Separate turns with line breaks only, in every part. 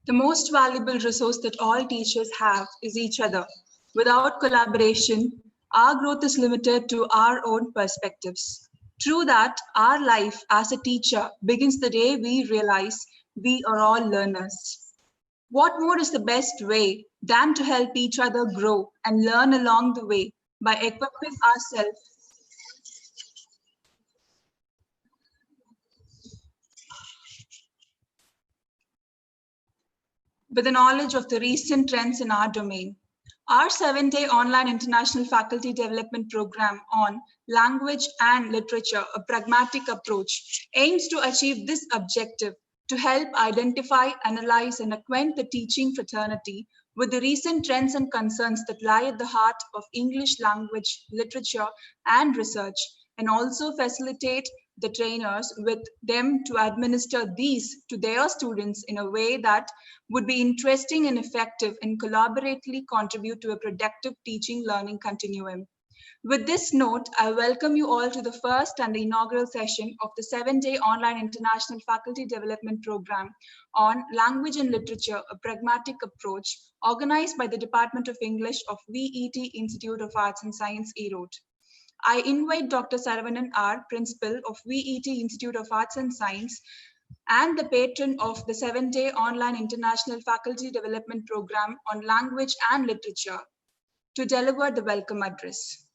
The most valuable resource that all teachers have is each other. Without collaboration, our growth is limited to our own perspectives. True that, our life as a teacher begins the day we realize we are all learners. What more is the best way than to help each other grow and learn along the way by equipping ourselves with the knowledge of the recent trends in our domain. Our 7-day online international faculty development program on language and literature, a pragmatic approach, aims to achieve this objective to help identify, analyze, and acquaint the teaching fraternity with the recent trends and concerns that lie at the heart of English language, literature, and research, and also facilitate the trainers with them to administer these to their students in a way that would be interesting and effective and collaboratively contribute to a productive teaching learning continuum. With this note, I welcome you all to the first and the inaugural session of the 7-day online international faculty development program on language and literature, a pragmatic approach, organized by the Department of English of VET Institute of Arts and Science, Erode. I invite Dr. Saravanan R., Principal of VET Institute of Arts and Science, and the patron of the 7-day online international faculty development program on language and literature, to deliver the welcome address.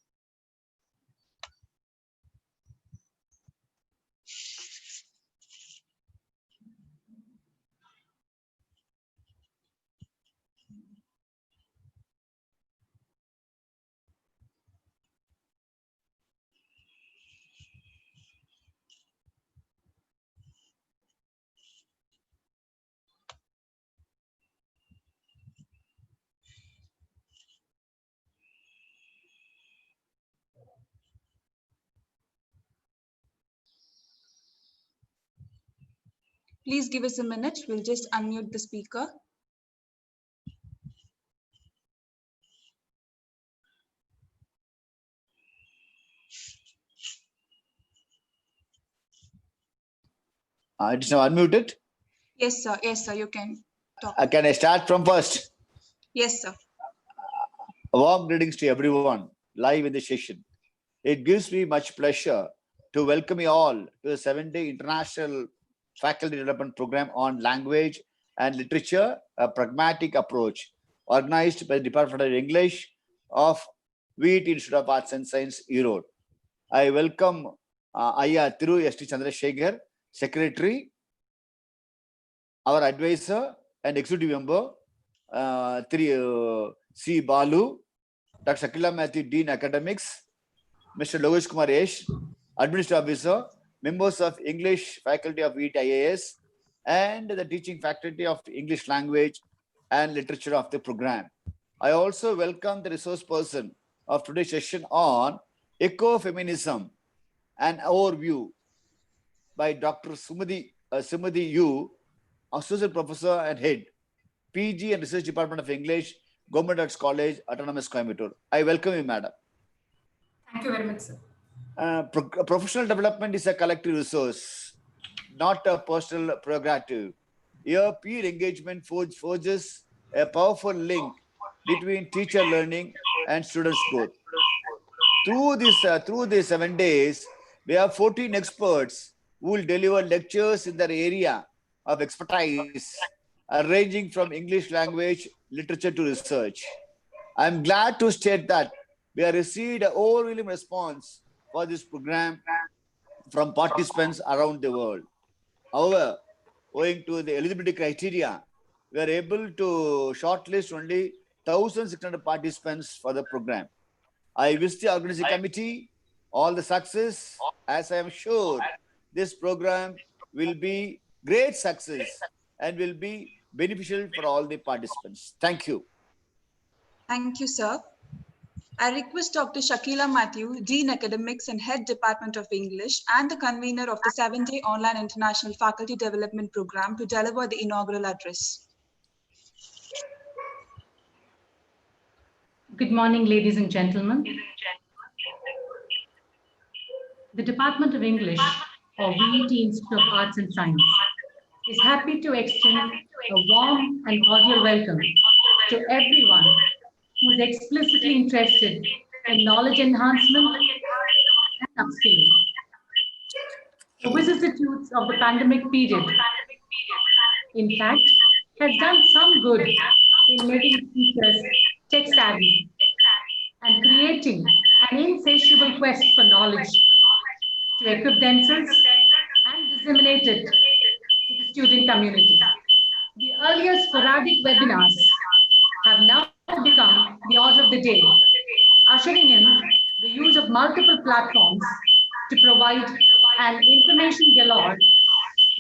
Please give us a minute. We'll just unmute the speaker.
It's now unmuted?
Yes, sir. Yes, sir. You can talk.
Can I start from first?
Yes, sir.
Warm greetings to everyone live in the session. It gives me much pleasure to welcome you all to the 7-day international faculty development program on language and literature, a pragmatic approach, organized by the Department of English of VET Institute of Arts and Science, Erode. I welcome Ayya Thiru S.T. Chandrasekhar, Secretary, our advisor and executive member, C. Balu, Dr. Shakila Matthew, Dean Academics, Mr. Logesh Kumar Yesh, Administrative Officer, members of English Faculty of VET IAS, and the teaching faculty of English language and literature of the program. I also welcome the resource person of today's session on Ecofeminism, an overview by Dr. Sumathy U, Associate Professor and Head, PG and Research Department of English, Government Arts College, Autonomous Coimbatore. I welcome you, madam.
Thank you very much, sir.
Professional development is a collective resource, not a personal prerogative. Here, peer engagement forges a powerful link between teacher learning and students' growth. Through these 7 days, we have 14 experts who will deliver lectures in their area of expertise, ranging from English language, literature to research. I'm glad to state that we have received an overwhelming response for this program from participants around the world. However, owing to the eligibility criteria, we are able to shortlist only 1,600 participants for the program. I wish the organizing committee all the success, as I am sure this program will be great success and will be beneficial for all the participants. Thank you.
Thank you, sir. I request Dr. Shakila Matthew, Dean Academics and Head Department of English and the convener of the 7-day online international faculty development program, to deliver the inaugural address.
Good morning, ladies and gentlemen. The Department of English of VET Institute of Arts and Science is happy to extend a warm and cordial welcome to everyone who is explicitly interested in knowledge enhancement and upskilling. The vicissitudes of the pandemic period, in fact, has done some good in making teachers tech savvy and creating an insatiable quest for knowledge to equip themselves and disseminate it to the student community. The earlier sporadic webinars have now become the order of the day, ushering in the use of multiple platforms to provide an information galore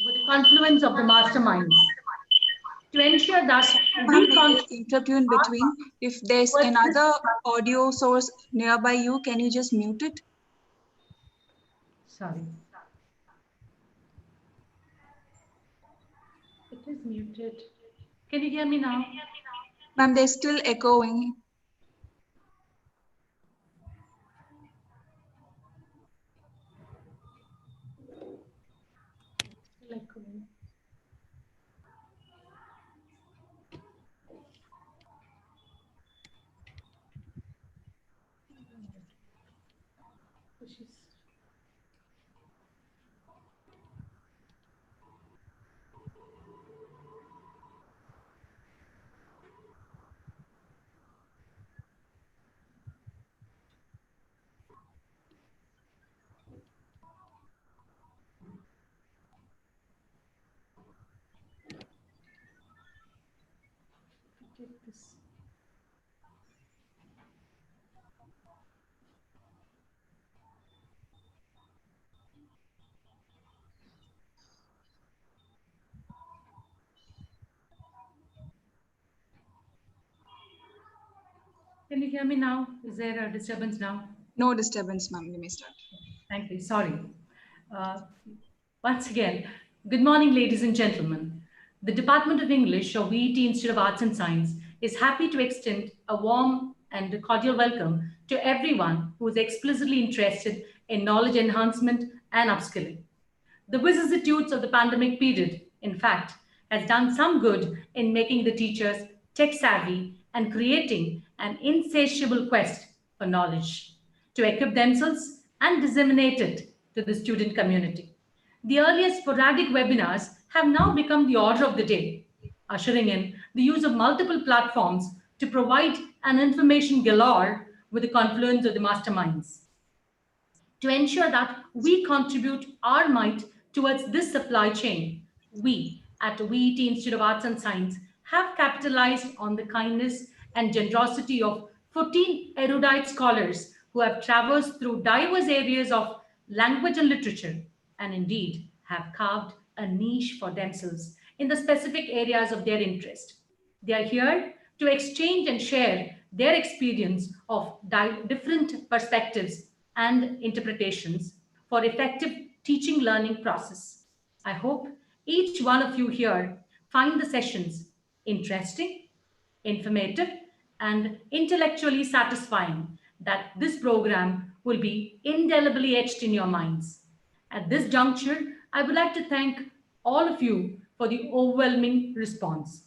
with the confluence of the masterminds. To ensure that
Ma'am,
we
may I interrupt you in between? If there's another audio source nearby you, can you just mute it?
Sorry. It is muted. Can you hear me now?
Ma'am, they're still echoing.
Still echoing. Take this. Can you hear me now? Is there a disturbance now?
No disturbance, ma'am. You may start.
Thank you. Sorry. Once again, good morning, ladies and gentlemen. The Department of English of VET Institute of Arts and Science is happy to extend a warm and cordial welcome to everyone who is explicitly interested in knowledge enhancement and upskilling. The vicissitudes of the pandemic period, in fact, has done some good in making the teachers tech savvy and creating an insatiable quest for knowledge to equip themselves and disseminate it to the student community. The earlier sporadic webinars have now become the order of the day, ushering in the use of multiple platforms to provide an information galore with the confluence of the masterminds. To ensure that we contribute our might towards this supply chain, we at VET Institute of Arts and Science have capitalized on the kindness and generosity of 14 erudite scholars who have traversed through diverse areas of language and literature, and indeed have carved a niche for themselves in the specific areas of their interest. They are here to exchange and share their experience of different perspectives and interpretations for effective teaching learning process. I hope each one of you here find the sessions interesting, informative, and intellectually satisfying, that this program will be indelibly etched in your minds. At this juncture, I would like to thank all of you for the overwhelming response.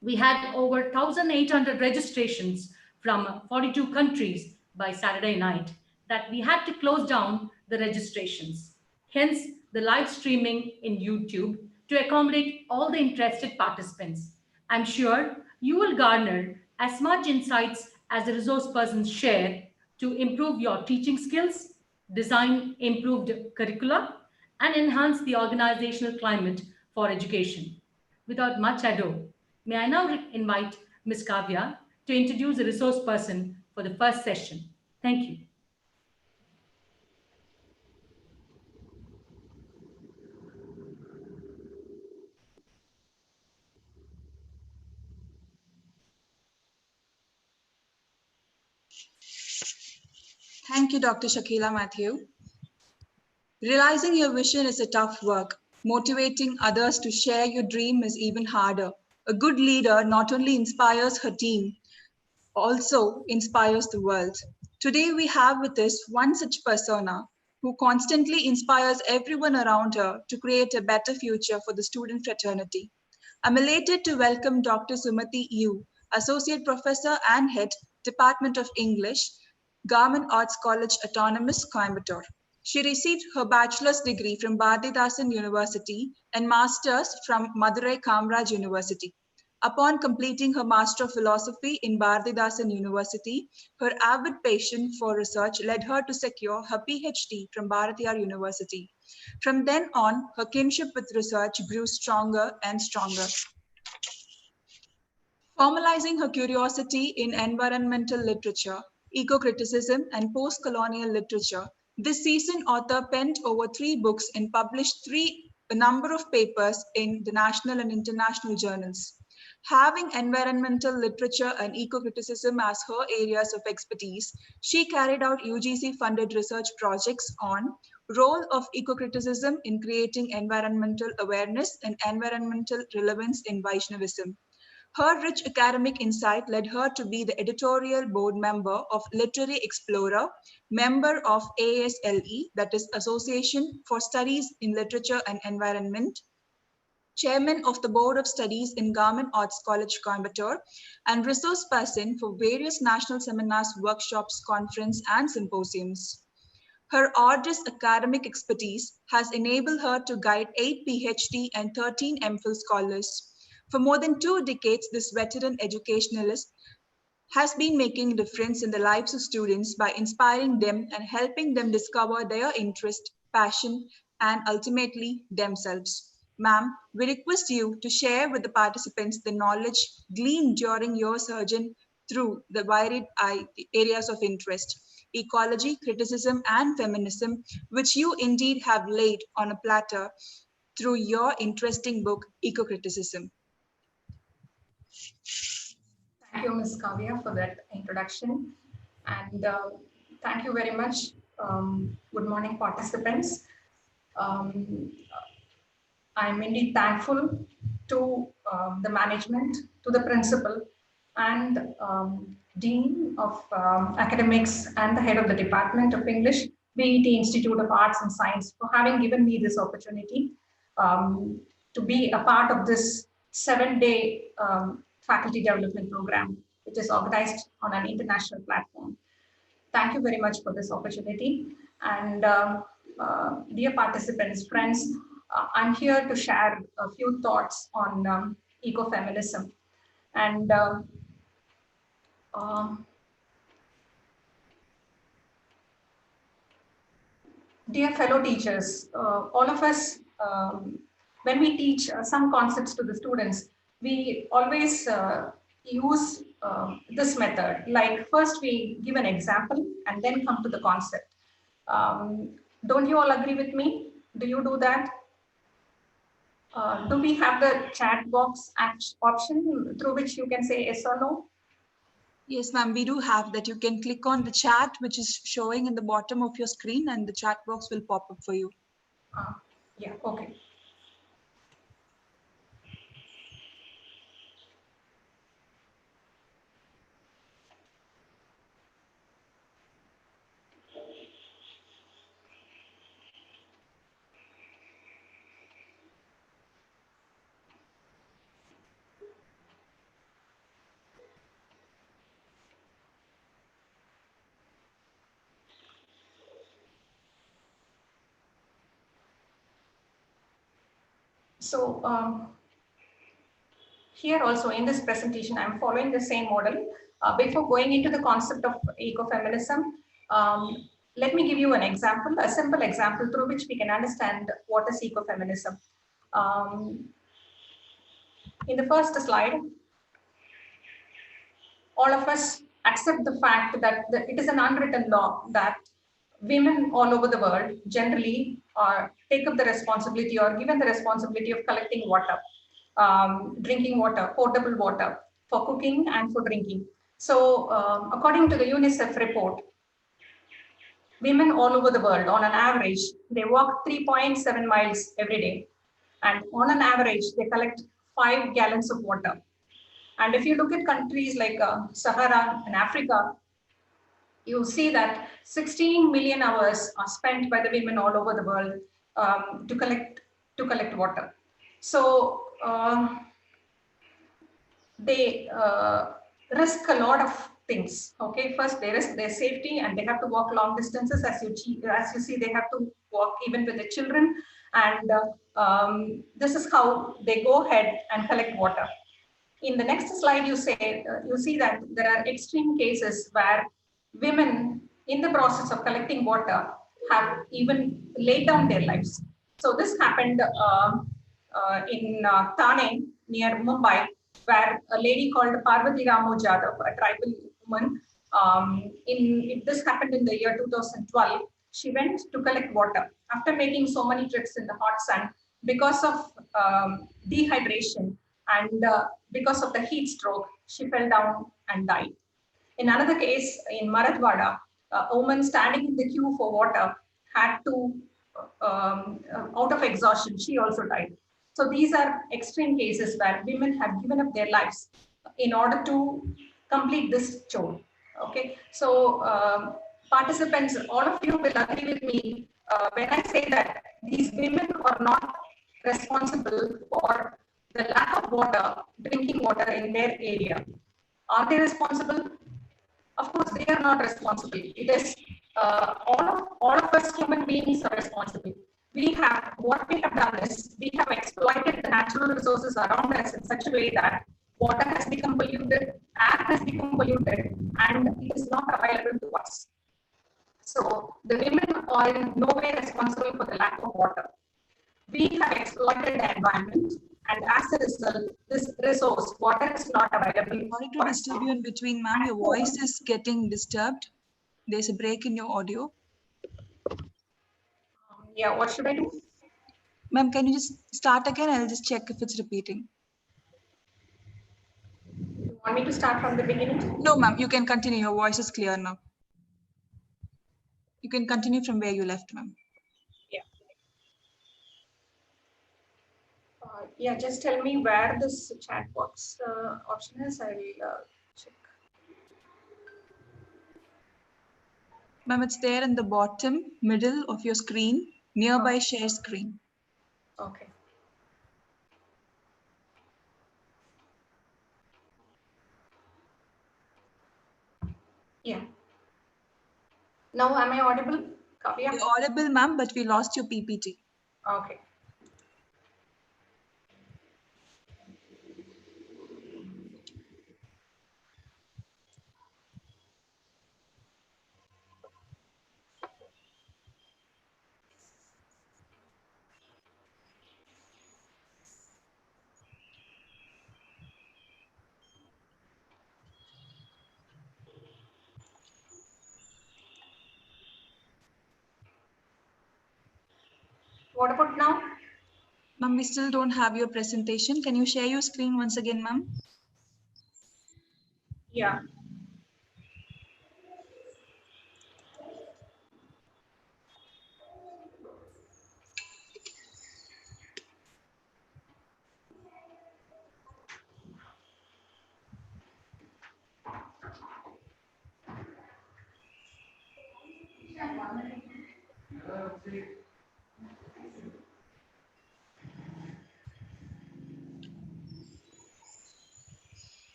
We had over 1,800 registrations from 42 countries by Saturday night that we had to close down the registrations. Hence, the live streaming in YouTube to accommodate all the interested participants. I'm sure you will garner as much insights as the resource persons share to improve your teaching skills, design improved curricula, and enhance the organizational climate for education. Without much ado, may I now invite Ms. Kavya to introduce the resource person for the first session. Thank you.
Thank you, Dr. Shakila Matthew. Realizing your vision is a tough work. Motivating others to share your dream is even harder. A good leader not only inspires her team, also inspires the world. Today we have with us one such persona, who constantly inspires everyone around her to create a better future for the student fraternity. I'm elated to welcome Dr. Sumathy U, Associate Professor and Head, Department of English, Government Arts College Autonomous, Coimbatore. She received her bachelor's degree from Bharathidasan University and master's from Madurai Kamraj University. Upon completing her Master of Philosophy in Bharathidasan University, her avid passion for research led her to secure her PhD from Bharatiyar University. From then on, her kinship with research grew stronger and stronger. Formalizing her curiosity in environmental literature, eco-criticism, and post-colonial literature, this seasoned author penned over 3 books and published a number of papers in the national and international journals. Having environmental literature and eco-criticism as her areas of expertise, she carried out UGC-funded research projects on role of eco-criticism in creating environmental awareness and environmental relevance in Vaishnavism. Her rich academic insight led her to be the editorial board member of Literary Explorer, member of ASLE, that is Association for Studies in Literature and Environment, chairman of the Board of Studies in Government Arts College, Coimbatore, and resource person for various national seminars, workshops, conferences, and symposiums. Her arduous academic expertise has enabled her to guide 8 PhD and 13 MPhil scholars. For more than 2 decades, this veteran educationalist has been making a difference in the lives of students by inspiring them and helping them discover their interest, passion, and ultimately themselves. Ma'am, we request you to share with the participants the knowledge gleaned during your sojourn through the varied areas of interest, ecology, criticism, and feminism, which you indeed have laid on a platter through your interesting book, Eco-Criticism.
Thank you, Ms. Kavya, for that introduction. And thank you very much. Good morning, participants. Um, I'm indeed thankful to the management, to the principal, and Dean of Academics and the head of the Department of English, BET Institute of Arts and Science, for having given me this opportunity to be a part of this 7-day faculty development program, which is organized on an international platform. Thank you very much for this opportunity. And dear participants, friends, I'm here to share a few thoughts on ecofeminism. And dear fellow teachers, all of us, when we teach some concepts to the students, we always use this method. Like first we give an example and then come to the concept. Don't you all agree with me? Do you do that? Do we have the chat box option through which you can say yes or no?
Yes, ma'am, we do have that. You can click on the chat, which is showing in the bottom of your screen, and the chat box will pop up for you.
Yeah, okay. So here also in this presentation, I'm following the same model. Before going into the concept of ecofeminism, let me give you an example, a simple example through which we can understand what is ecofeminism. In the first slide, all of us accept the fact that it is an unwritten law that women all over the world generally take up the responsibility or given the responsibility of collecting water, drinking water, potable water for cooking and for drinking. So according to the UNICEF report, women all over the world on an average, they walk 3.7 miles every day. And on an average, they collect 5 gallons of water. And if you look at countries like Sahara and Africa, you see that 16 million hours are spent by the women all over the world to collect water. So they risk a lot of things. Okay, first they risk their safety and they have to walk long distances. As you see, they have to walk even with the children, and this is how they go ahead and collect water. In the next slide, you see that there are extreme cases where women, in the process of collecting water, have even laid down their lives. So this happened in Thane near Mumbai, where a lady called Parvati Ramo Jadhav, a tribal woman, this happened in the year 2012. She went to collect water after making so many trips in the hot sun because of dehydration and because of the heat stroke. She fell down and died. In another case in Marathwada, a woman standing in the queue for water had to, out of exhaustion, she also died. So these are extreme cases where women have given up their lives in order to complete this chore. Okay, so participants, all of you will agree with me when I say that these women are not responsible for the lack of water, drinking water in their area. Are they responsible? Of course, they are not responsible. It is all of us human beings are responsible. What we have done is we have exploited the natural resources around us in such a way that water has become polluted, air has become polluted, and it is not available to us. So the women are in no way responsible for the lack of water. We have exploited the environment, and as a result, this resource, water, is not available.
Sorry to disturb you in between, ma'am. Your voice is getting disturbed. There's a break in your audio.
Yeah, what should I do?
Ma'am, can you just start again? I'll just check if it's repeating.
You want me to start from the beginning?
No, ma'am, you can continue. Your voice is clear now. You can continue from where you left, ma'am.
Yeah. Yeah, just tell me where this chat box option is. I will check.
Ma'am, it's there in the bottom middle of your screen, nearby share screen.
Okay. Yeah. Now, am I audible, Kavya?
You're audible, ma'am, but we lost your PPT.
Okay. What about now?
Ma'am, we still don't have your presentation. Can you share your screen once again, ma'am?
Yeah.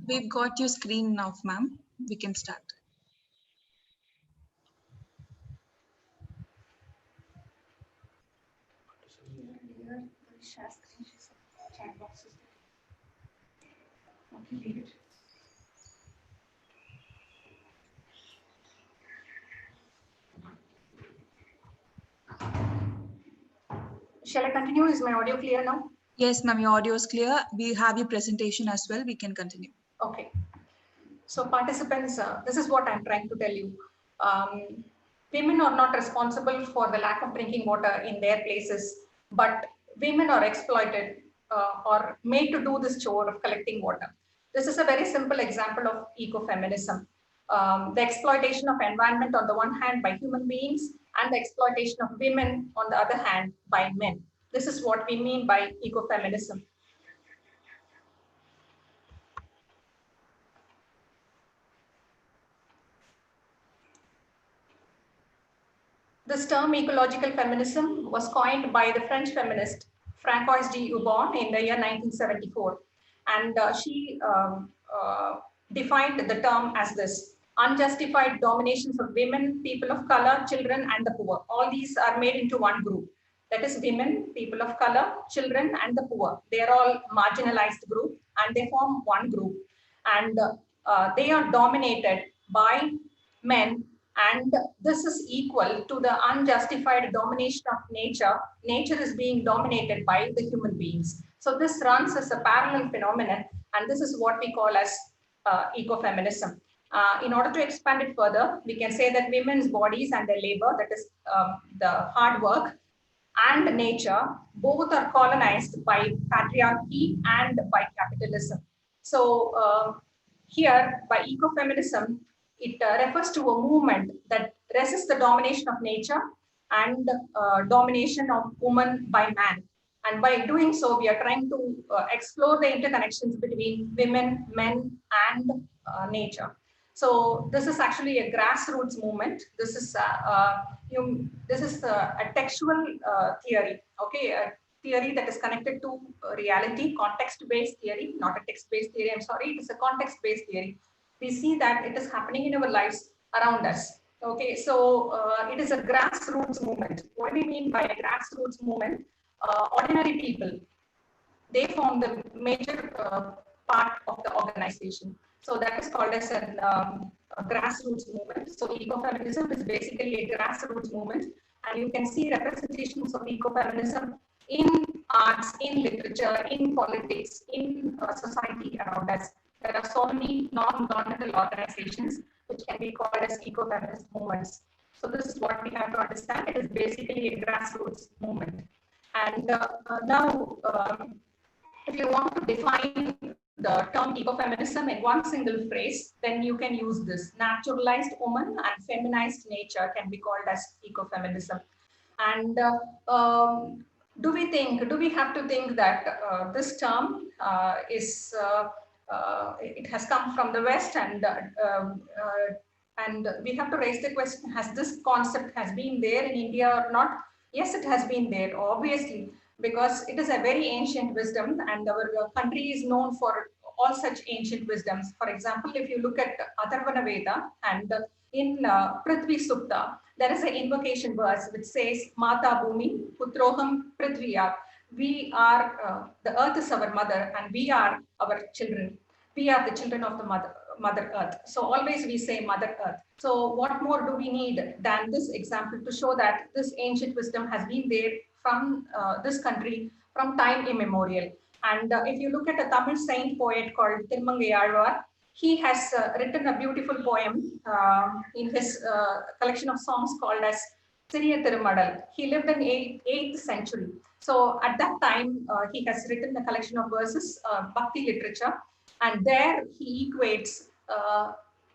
We've got your screen now, ma'am. We can start.
Shall I continue? Is my audio clear now?
Yes, ma'am, your audio is clear. We have your presentation as well. We can continue.
Okay. So participants, this is what I'm trying to tell you. Women are not responsible for the lack of drinking water in their places, but women are exploited or made to do this chore of collecting water. This is a very simple example of ecofeminism. The exploitation of environment on the one hand by human beings and the exploitation of women on the other hand by men. This is what we mean by ecofeminism. This term ecological feminism was coined by the French feminist Francoise de Ubon in the year 1974. And she defined the term as this: unjustified dominations of women, people of color, children, and the poor. All these are made into one group. That is women, people of color, children, and the poor. They are all marginalized group and they form one group. And they are dominated by men, and this is equal to the unjustified domination of nature. Nature is being dominated by the human beings. So this runs as a parallel phenomenon, and this is what we call as ecofeminism. In order to expand it further, we can say that women's bodies and their labor, that is the hard work, and nature, both are colonized by patriarchy and by capitalism. So here, by ecofeminism, it refers to a movement that resists the domination of nature and domination of woman by man. And by doing so, we are trying to explore the interconnections between women, men, and nature. So this is actually a grassroots movement. This is a textual theory, okay, a theory that is connected to reality, context-based theory, not a text-based theory. I'm sorry, it is a context-based theory. We see that it is happening in our lives around us. Okay, so it is a grassroots movement. What do we mean by a grassroots movement? Ordinary people, they form the major part of the organization. So that is called as a grassroots movement. So ecofeminism is basically a grassroots movement, and you can see representations of ecofeminism in arts, in literature, in politics, in society around us. There are so many non-governmental organizations which can be called as ecofeminist movements. So this is what we have to understand. It is basically a grassroots movement. And now, if you want to define the term ecofeminism in one single phrase, then you can use this: naturalized woman and feminized nature can be called as ecofeminism. And do we have to think that this term it has come from the West, and we have to raise the question: has this concept has been there in India or not? Yes, it has been there, obviously, because it is a very ancient wisdom, and our country is known for all such ancient wisdoms. For example, if you look at Atharvana Veda and in Prithvi Sukta, there is an invocation verse which says, Mata Bhumi, Putroham Prithviya. We are, the earth is our mother and we are our children. We are the children of the mother earth. So always we say Mother Earth. So what more do we need than this example to show that this ancient wisdom has been there from this country from time immemorial. And if you look at a Tamil saint poet called Tirmangai Alvar, he has written a beautiful poem in his collection of songs called as Siriya Thirumadal. He lived in 8th century. So at that time, he has written a collection of verses, Bhakti literature, and there he equates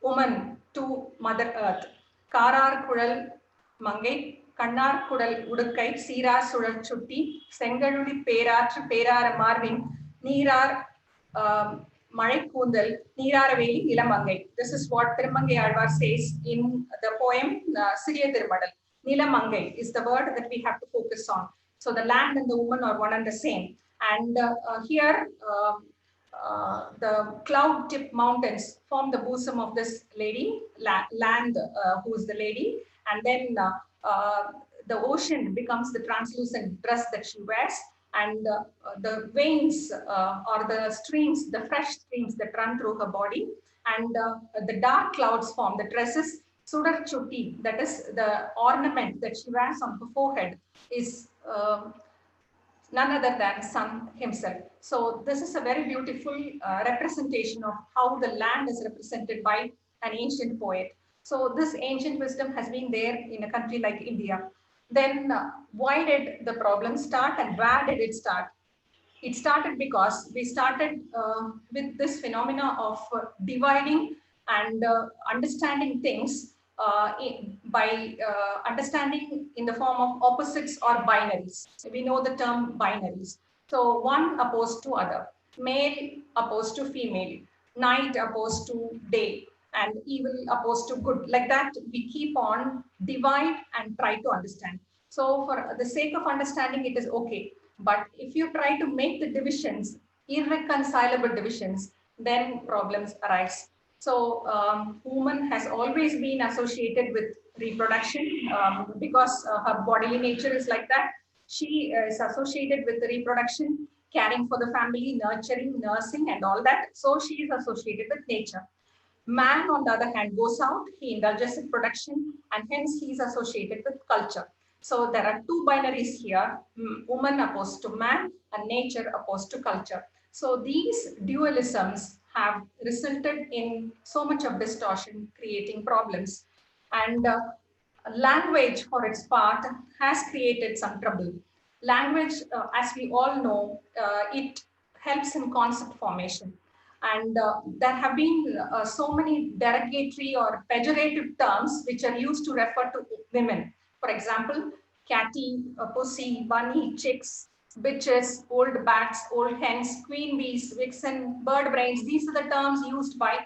woman to Mother Earth. Karar Kudal Mangai, Kannar Kudal Udukkai, Sira Sural Chutti, Sengaludi Peratru Perara Marvin, Nirar Malik Kundal, Niraraveli Nilamangai. This is what Tirmangai Alvar says in the poem Siriya Thirumadal. Nilamangai is the word that we have to focus on. So the land and the woman are one and the same. And here, the cloud-tipped mountains form the bosom of this lady, land, who is the lady, and then the ocean becomes the translucent dress that she wears, and the veins or the streams, the fresh streams that run through her body, and the dark clouds form the tresses. Sudar Chutti, that is the ornament that she wears on her forehead, is none other than sun himself. So this is a very beautiful representation of how the land is represented by an ancient poet. So this ancient wisdom has been there in a country like India. Then why did the problem start and where did it start? It started because we started with this phenomena of dividing and understanding things by understanding in the form of opposites or binaries. We know the term binaries. So one opposed to other, male opposed to female, night opposed to day, and evil opposed to good. Like that, we keep on divide and try to understand. So for the sake of understanding, it is okay. But if you try to make the divisions irreconcilable divisions, then problems arise. So woman has always been associated with reproduction because her bodily nature is like that. She is associated with the reproduction, caring for the family, nurturing, nursing, and all that. So she is associated with nature. Man, on the other hand, goes out, he indulges in production, and hence he is associated with culture. So there are two binaries here, woman opposed to man and nature opposed to culture. So these dualisms have resulted in so much of distortion, creating problems. And language, for its part, has created some trouble. Language, as we all know, it helps in concept formation. And there have been so many derogatory or pejorative terms which are used to refer to women. For example, catty, pussy, bunny, chicks, bitches, old bats, old hens, queen bees, vixen, bird brains. These are the terms used by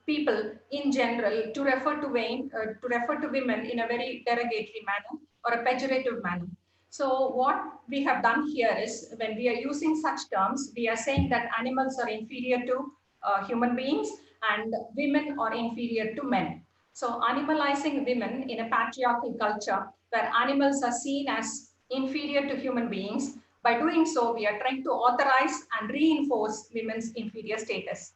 people in general to refer to women in a very derogatory manner or a pejorative manner. So what we have done here is, when we are using such terms, we are saying that animals are inferior to human beings and women are inferior to men. So animalizing women in a patriarchal culture where animals are seen as inferior to human beings, by doing so, we are trying to authorize and reinforce women's inferior status.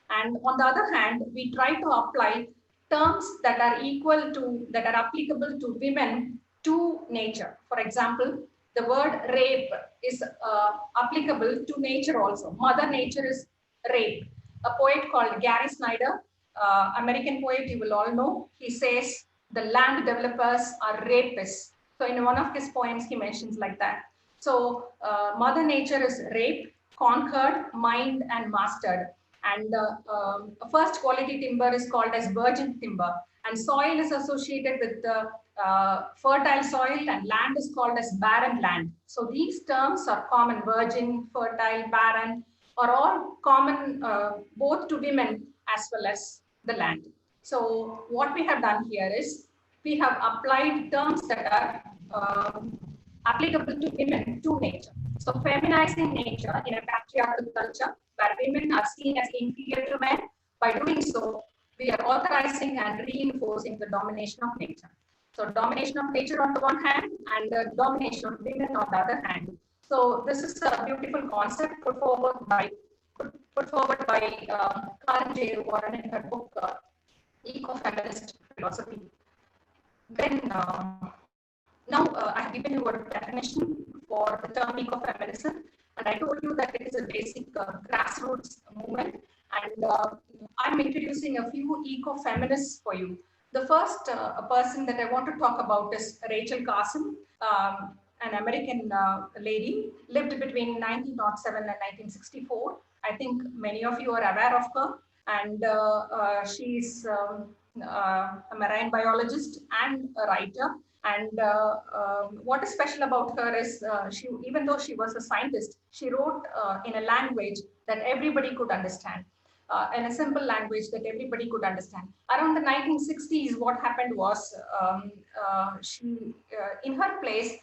And on the other hand, we try to apply terms that are that are applicable to women to nature. For example, the word rape is applicable to nature also. Mother Nature is rape. A poet called Gary Snyder, American poet, you will all know, he says the land developers are rapists. So in one of his poems, he mentions like that. So Mother Nature is raped, conquered, mined, and mastered. And first quality timber is called as virgin timber. And soil is associated with the fertile soil, and land is called as barren land. So these terms are common: virgin, fertile, barren, are all common both to women as well as the land. So what we have done here is, we have applied terms that are applicable to women to nature. So feminizing nature in a patriarchal culture where women are seen as inferior to men. By doing so, we are authorizing and reinforcing the domination of nature. So domination of nature on the one hand and the domination of women on the other hand. So this is a beautiful concept put forward by Karen J. Warren in her book Ecofeminist Philosophy. Then now I have given you a definition for the term ecofeminism, and I told you that it is a basic grassroots movement, and I'm introducing a few ecofeminists for you. The first person that I want to talk about is Rachel Carson, an American lady, lived between 1907 and 1964. I think many of you are aware of her, and she's a marine biologist and a writer. And what is special about her is, even though she was a scientist, she wrote in a language that everybody could understand. In a simple language that everybody could understand. Around the 1960s, what happened was, in her place,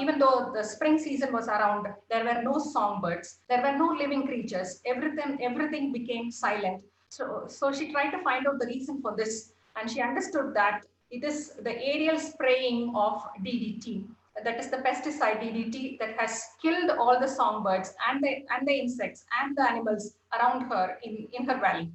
even though the spring season was around, there were no songbirds, there were no living creatures, everything became silent. So she tried to find out the reason for this, and she understood that it is the aerial spraying of DDT, that is the pesticide DDT, that has killed all the songbirds and the insects and the animals around her in her valley.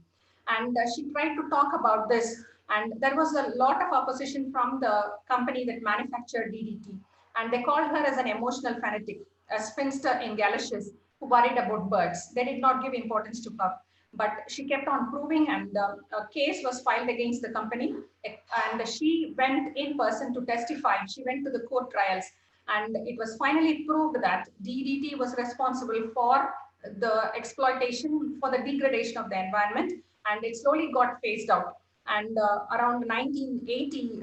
And she tried to talk about this, and there was a lot of opposition from the company that manufactured DDT, and they called her as an emotional fanatic, a spinster in galoshes who worried about birds. They did not give importance to her. But she kept on proving, and a case was filed against the company, and she went in person to testify. She went to the court trials, And it was finally proved that DDT was responsible for the exploitation, for the degradation of the environment, and it slowly got phased out. And around 1980,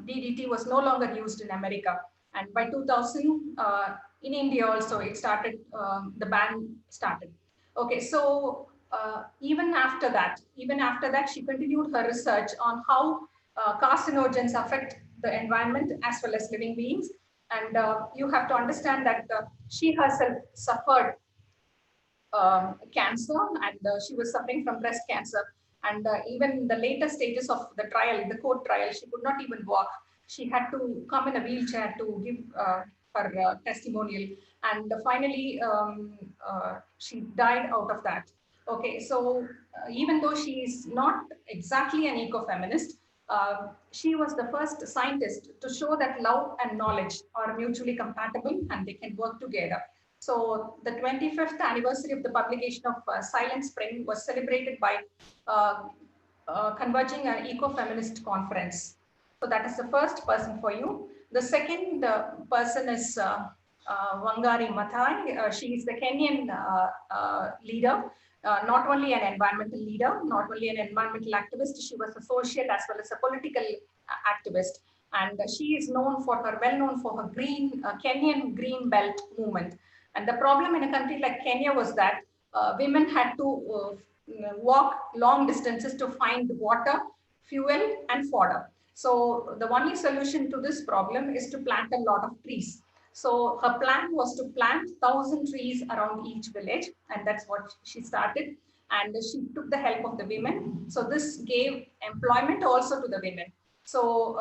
DDT was no longer used in America. And by 2000, in India also, it started, the ban started. Okay, so even after that, she continued her research on how carcinogens affect the environment as well as living beings. And you have to understand that she herself suffered cancer, and she was suffering from breast cancer. And even in the later stages of the trial, the court trial, she could not even walk. She had to come in a wheelchair to give her testimonial. And finally, she died out of that. Okay, so even though she is not exactly an ecofeminist, she was the first scientist to show that love and knowledge are mutually compatible and they can work together. So the 25th anniversary of the publication of Silent Spring was celebrated by converging an ecofeminist conference. So that is the first person for you. The second person is Wangari Maathai. She is the Kenyan leader, not only an environmental leader, not only an environmental activist, she was a social as well as a political activist. And she is known for her, well known for her green, Kenyan Green Belt movement. And the problem in a country like Kenya was that women had to walk long distances to find water, fuel, and fodder. So the only solution to this problem is to plant a lot of trees. So her plan was to plant 1,000 trees around each village, and that's what she started. And she took the help of the women. So this gave employment also to the women. So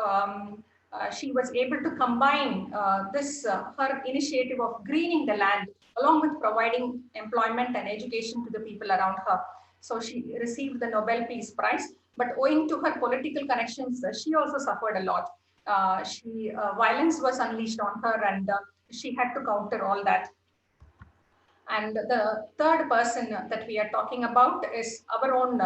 she was able to combine her initiative of greening the land along with providing employment and education to the people around her. So she received the Nobel Peace Prize, but owing to her political connections, she also suffered a lot. Violence was unleashed on her, and she had to counter all that. And the third person that we are talking about is our own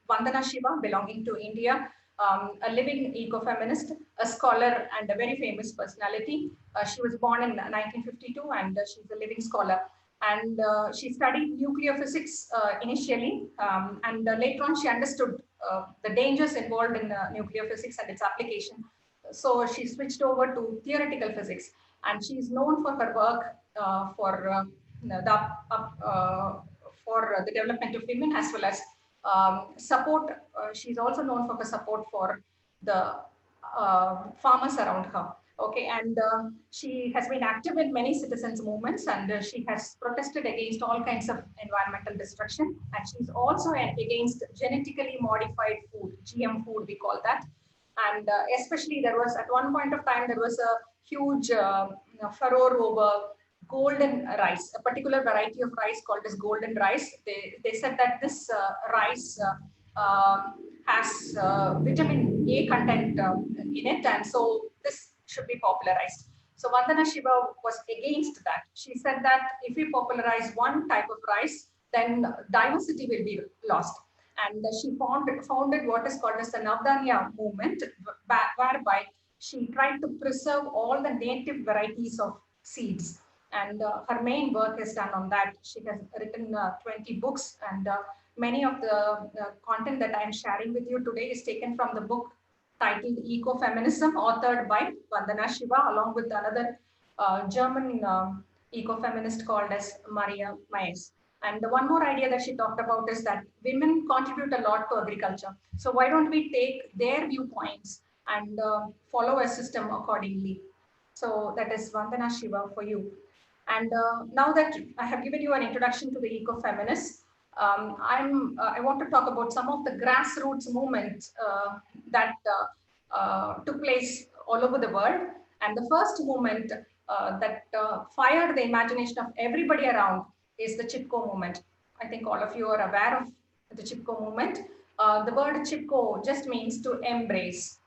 Vandana Shiva, belonging to India, a living ecofeminist, a scholar, and a very famous personality. She was born in 1952, and she's a living scholar. And she studied nuclear physics initially, and later on she understood the dangers involved in nuclear physics and its application. So she switched over to theoretical physics, and she is known for her work for the development of women as well as support. She's also known for her support for the farmers around her. Okay, and she has been active in many citizens' movements, and she has protested against all kinds of environmental destruction. And she's also against genetically modified food, GM food, we call that. And especially there was, at one point of time, there was a huge furore over golden rice, a particular variety of rice called as golden rice. They said that this rice has vitamin A content in it, and so this should be popularized. So Vandana Shiva was against that. She said that if we popularize one type of rice, then diversity will be lost. And she founded what is called as the Navdanya movement, whereby she tried to preserve all the native varieties of seeds. And her main work is done on that. She has written 20 books, and many of the content that I am sharing with you today is taken from the book titled Ecofeminism, authored by Vandana Shiva, along with another German ecofeminist called as Maria Mies. And the one more idea that she talked about is that women contribute a lot to agriculture. So why don't we take their viewpoints and follow a system accordingly? So that is Vandana Shiva for you. And now that I have given you an introduction to the ecofeminists, I want to talk about some of the grassroots movements that took place all over the world. And the first movement that fired the imagination of everybody around is the Chipko movement. I think all of you are aware of the Chipko movement. The word Chipko just means to embrace.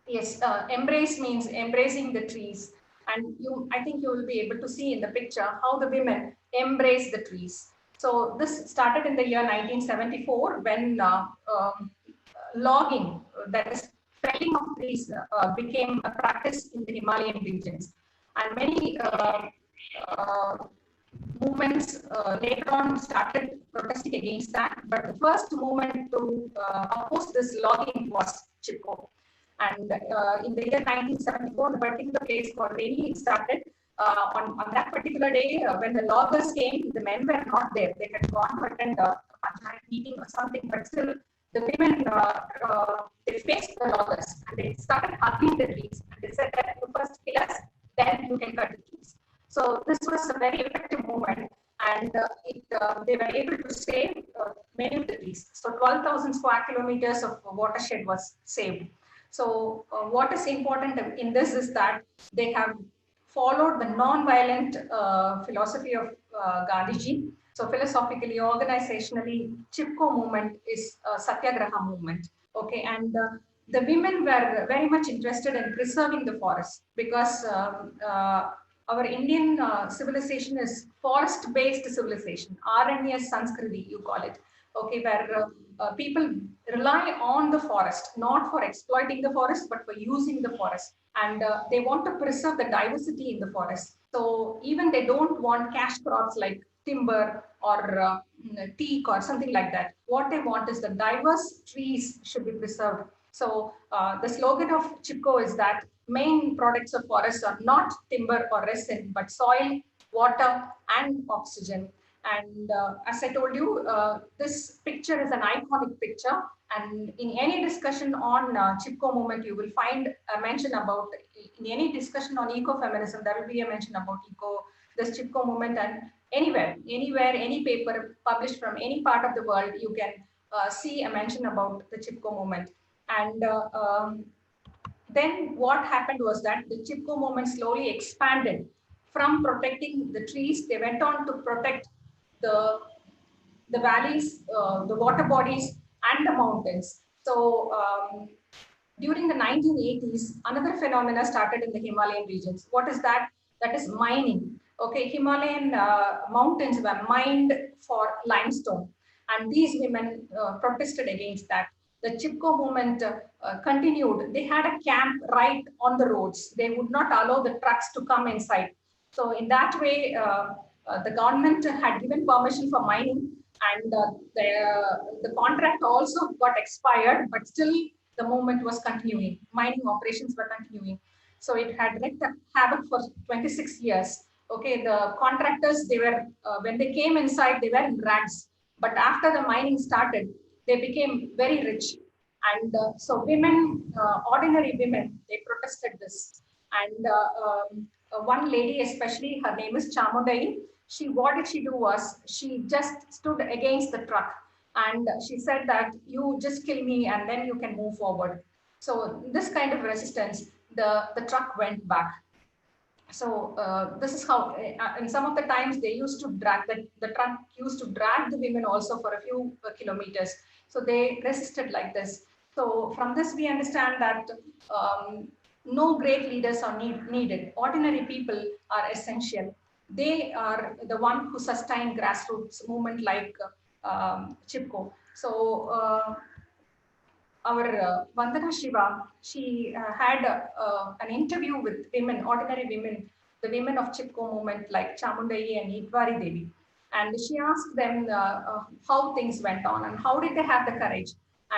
Yes, embrace means embracing the trees. And I think you will be able to see in the picture how the women embrace the trees. So this started in the year 1974 when logging, that is felling of trees, became a practice in the Himalayan regions. And many movements later on started protesting against that. But the first movement to oppose this logging was Chipko. And in the year 1974, the particular place called Rainy started. On that particular day, when the loggers came, the men were not there. They had gone to attend a meeting or something, but still the women, they faced the loggers and they started hugging the trees. And they said that you first kill us, then you can cut the trees. So this was a very effective movement, and they were able to save many of the trees. So 12,000 square kilometers of watershed was saved. So what is important in this is that they have followed the non-violent philosophy of Gandhiji. So philosophically, organizationally, Chipko movement is a satyagraha movement. Okay, and the women were very much interested in preserving the forest because our Indian civilization is forest-based civilization, Aranya Sanskriti, you call it. Okay, where people rely on the forest, not for exploiting the forest, but for using the forest. And they want to preserve the diversity in the forest. So even they don't want cash crops like timber or teak or something like that. What they want is the diverse trees should be preserved. So the slogan of Chipko is that main products of forests are not timber or resin, but soil, water, and oxygen. And as I told you, this picture is an iconic picture. And in any discussion on Chipko movement, you will find a mention about, in any discussion on ecofeminism, there will be a mention about this Chipko movement. And anywhere, any paper published from any part of the world, you can see a mention about the Chipko movement. And then what happened was that the Chipko movement slowly expanded from protecting the trees. They went on to protect the valleys, the water bodies, and the mountains. So during the 1980s, another phenomena started in the Himalayan regions. What is that? That is mining. Okay, Himalayan mountains were mined for limestone, and these women protested against that. The Chipko movement continued. They had a camp right on the roads. They would not allow the trucks to come inside. So in that way, the government had given permission for mining, and the contract also got expired, but still the movement was continuing. Mining operations were continuing. So it had wreaked havoc for 26 years. Okay, the contractors, they were, when they came inside, they were in rags. But after the mining started, they became very rich. And so women, ordinary women, they protested this. And one lady, especially, her name is Chamundai. What did she do was, she just stood against the truck. And she said that you just kill me and then you can move forward. So this kind of resistance, the truck went back. So this is how, in some of the times they used to drag, the truck used to drag the women also for a few kilometers. So they resisted like this. So from this we understand that no great leaders are needed. Ordinary people are essential. They are the one who sustain grassroots movement like Chipko. So our Vandana Shiva, she had an interview with women, ordinary women, the women of Chipko movement like Chamundai and Idwari Devi. And she asked them how things went on and how did they have the courage.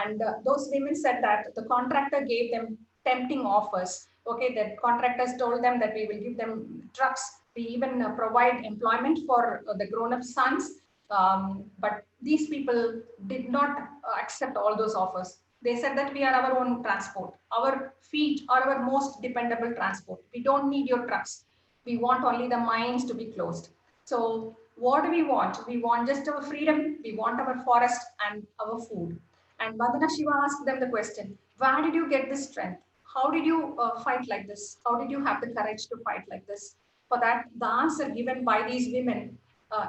And those women said that the contractor gave them tempting offers. Okay, the contractors told them that we will give them trucks. We even provide employment for the grown-up sons. But these people did not accept all those offers. They said that we are our own transport. Our feet are our most dependable transport. We don't need your trucks. We want only the mines to be closed. So what do we want? We want just our freedom. We want our forest and our food. And Vandana Shiva asked them the question, where did you get this strength? How did you fight like this? How did you have the courage to fight like this? For that, the answer given by these women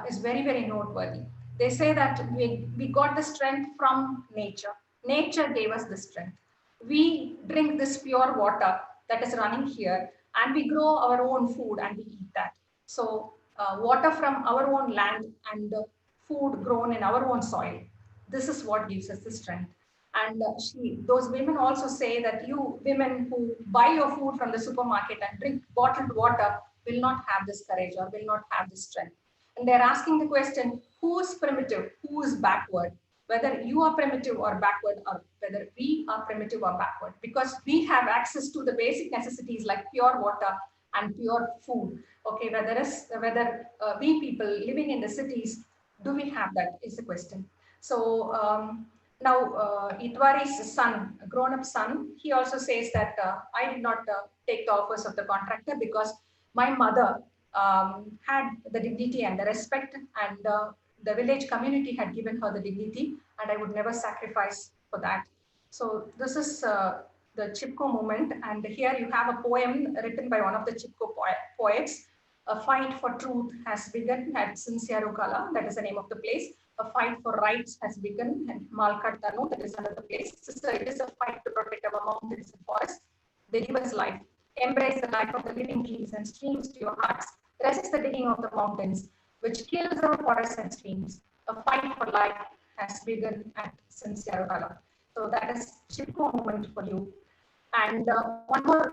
is very, very noteworthy. They say that we got the strength from nature. Nature gave us the strength. We drink this pure water that is running here, and we grow our own food and we eat that. So water from our own land and food grown in our own soil. This is what gives us the strength. And those women also say that you women who buy your food from the supermarket and drink bottled water, will not have this courage or will not have this strength. And they're asking the question, who is primitive, who is backward? Whether you are primitive or backward, or whether we are primitive or backward, because we have access to the basic necessities like pure water and pure food. Okay, whether we people living in the cities, do we have that is the question. So now Itwari's son, grown-up son, he also says that I did not take the offers of the contractor because my mother had the dignity and the respect, and the village community had given her the dignity, and I would never sacrifice for that. So this is the Chipko movement, and here you have a poem written by one of the Chipko poets. A fight for truth has begun at Sinsiarukala, that is the name of the place. A fight for rights has begun at Malkattanu, that is another place. So it is a fight to protect our mountains and forests. They give us life. Embrace the life of the living trees and streams to your hearts. Resist the digging of the mountains, which kills our forests and streams. A fight for life has begun at Sinsiarukala. So that is Chipko movement for you. And one more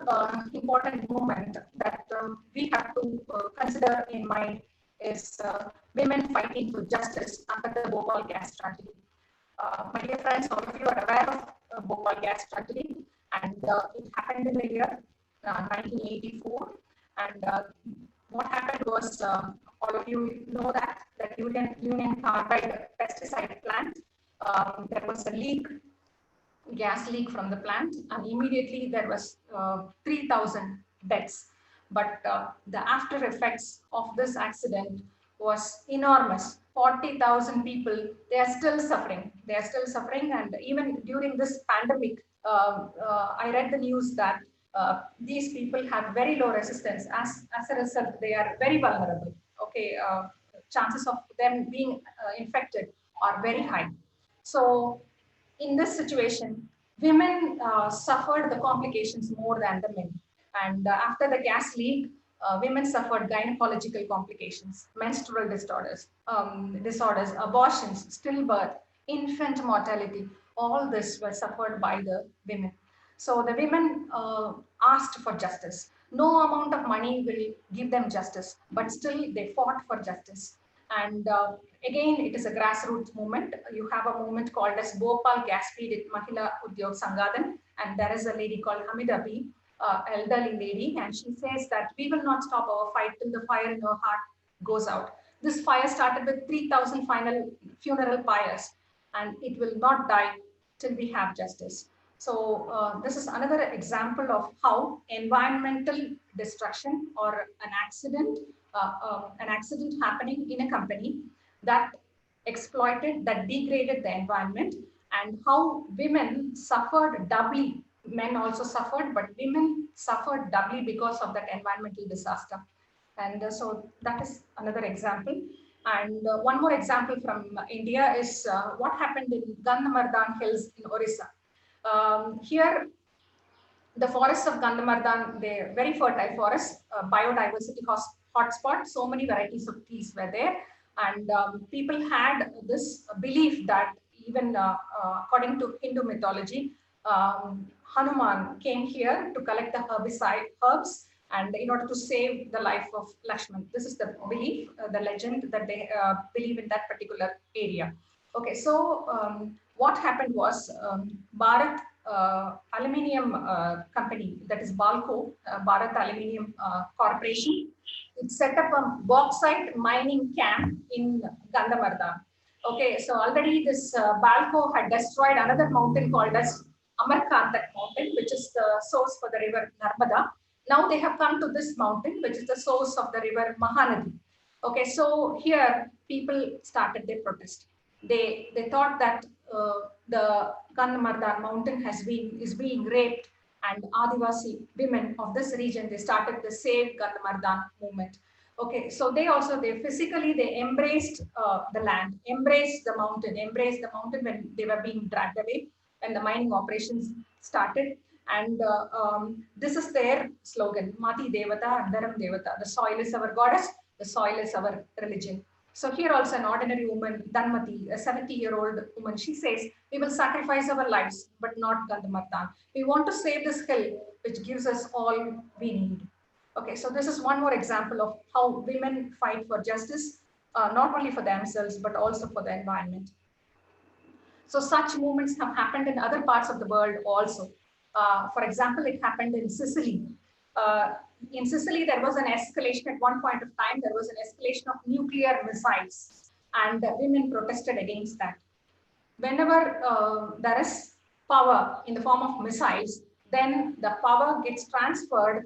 important movement that we have to consider in mind is women fighting for justice after the Bhopal gas tragedy. My dear friends, all of you are aware of Bhopal gas tragedy, and it happened in the year 1984. And what happened was, all of you know that Union Carbide pesticide plant, there was a gas leak from the plant, and immediately there was 3,000 deaths. But the after effects of this accident was enormous. 40,000 people, they are still suffering. They are still suffering, and even during this pandemic, I read the news that these people have very low resistance. As a result, they are very vulnerable. Okay, chances of them being infected are very high. So in this situation, women suffered the complications more than the men. And after the gas leak, women suffered gynecological complications, menstrual disorders, abortions, stillbirth, infant mortality. All this was suffered by the women. So the women asked for justice. No amount of money will give them justice, but still they fought for justice. And again, it is a grassroots movement. You have a movement called as Bhopal Gas Feed Mahila Udyog Sangadan, and there is a lady called Hamida B, elderly lady, and she says that we will not stop our fight till the fire in our heart goes out. This fire started with 3,000 final funeral pyres, and it will not die till we have justice. So this is another example of how environmental destruction or an accident happening in a company that exploited, that degraded the environment, and how women suffered doubly. Men also suffered, but women suffered doubly because of that environmental disaster. And so that is another example. And one more example from India is what happened in Gandhamardan Hills in Orissa. Here, the forests of Gandhamardan, they're very fertile forests, biodiversity hotspot. So many varieties of trees were there. And people had this belief that even according to Hindu mythology, Hanuman came here to collect the herbs and in order to save the life of Lakshman. This is the belief, the legend that they believe in that particular area. Okay, so what happened was Bharat Aluminium Company, that is Balco, Bharat Aluminium Corporation, it set up a bauxite mining camp in Gandhamardan. Okay, so already this Balco had destroyed another mountain called as Amarkantak mountain, which is the source for the river Narmada. Now they have come to this mountain, which is the source of the river Mahanadi. Okay, so here people started their protest. They thought that the Gandhamardan mountain is being raped, and Adivasi women of this region, they started the Save Gandhamardan movement. Okay, so they physically they embraced the land, embraced the mountain when they were being dragged away when the mining operations started. And this is their slogan, Mati Devata, Andaram Devata. The soil is our goddess, the soil is our religion. So here also an ordinary woman, Dhanmati, a 70-year-old woman, she says, we will sacrifice our lives, but not Gandhamardan. We want to save this hill, which gives us all we need. Okay, so this is one more example of how women fight for justice, not only for themselves, but also for the environment. So such movements have happened in other parts of the world also. For example, it happened in Sicily. In Sicily, there was an escalation at one point of time. There was an escalation of nuclear missiles, and women protested against that. Whenever there is power in the form of missiles, then the power gets transferred.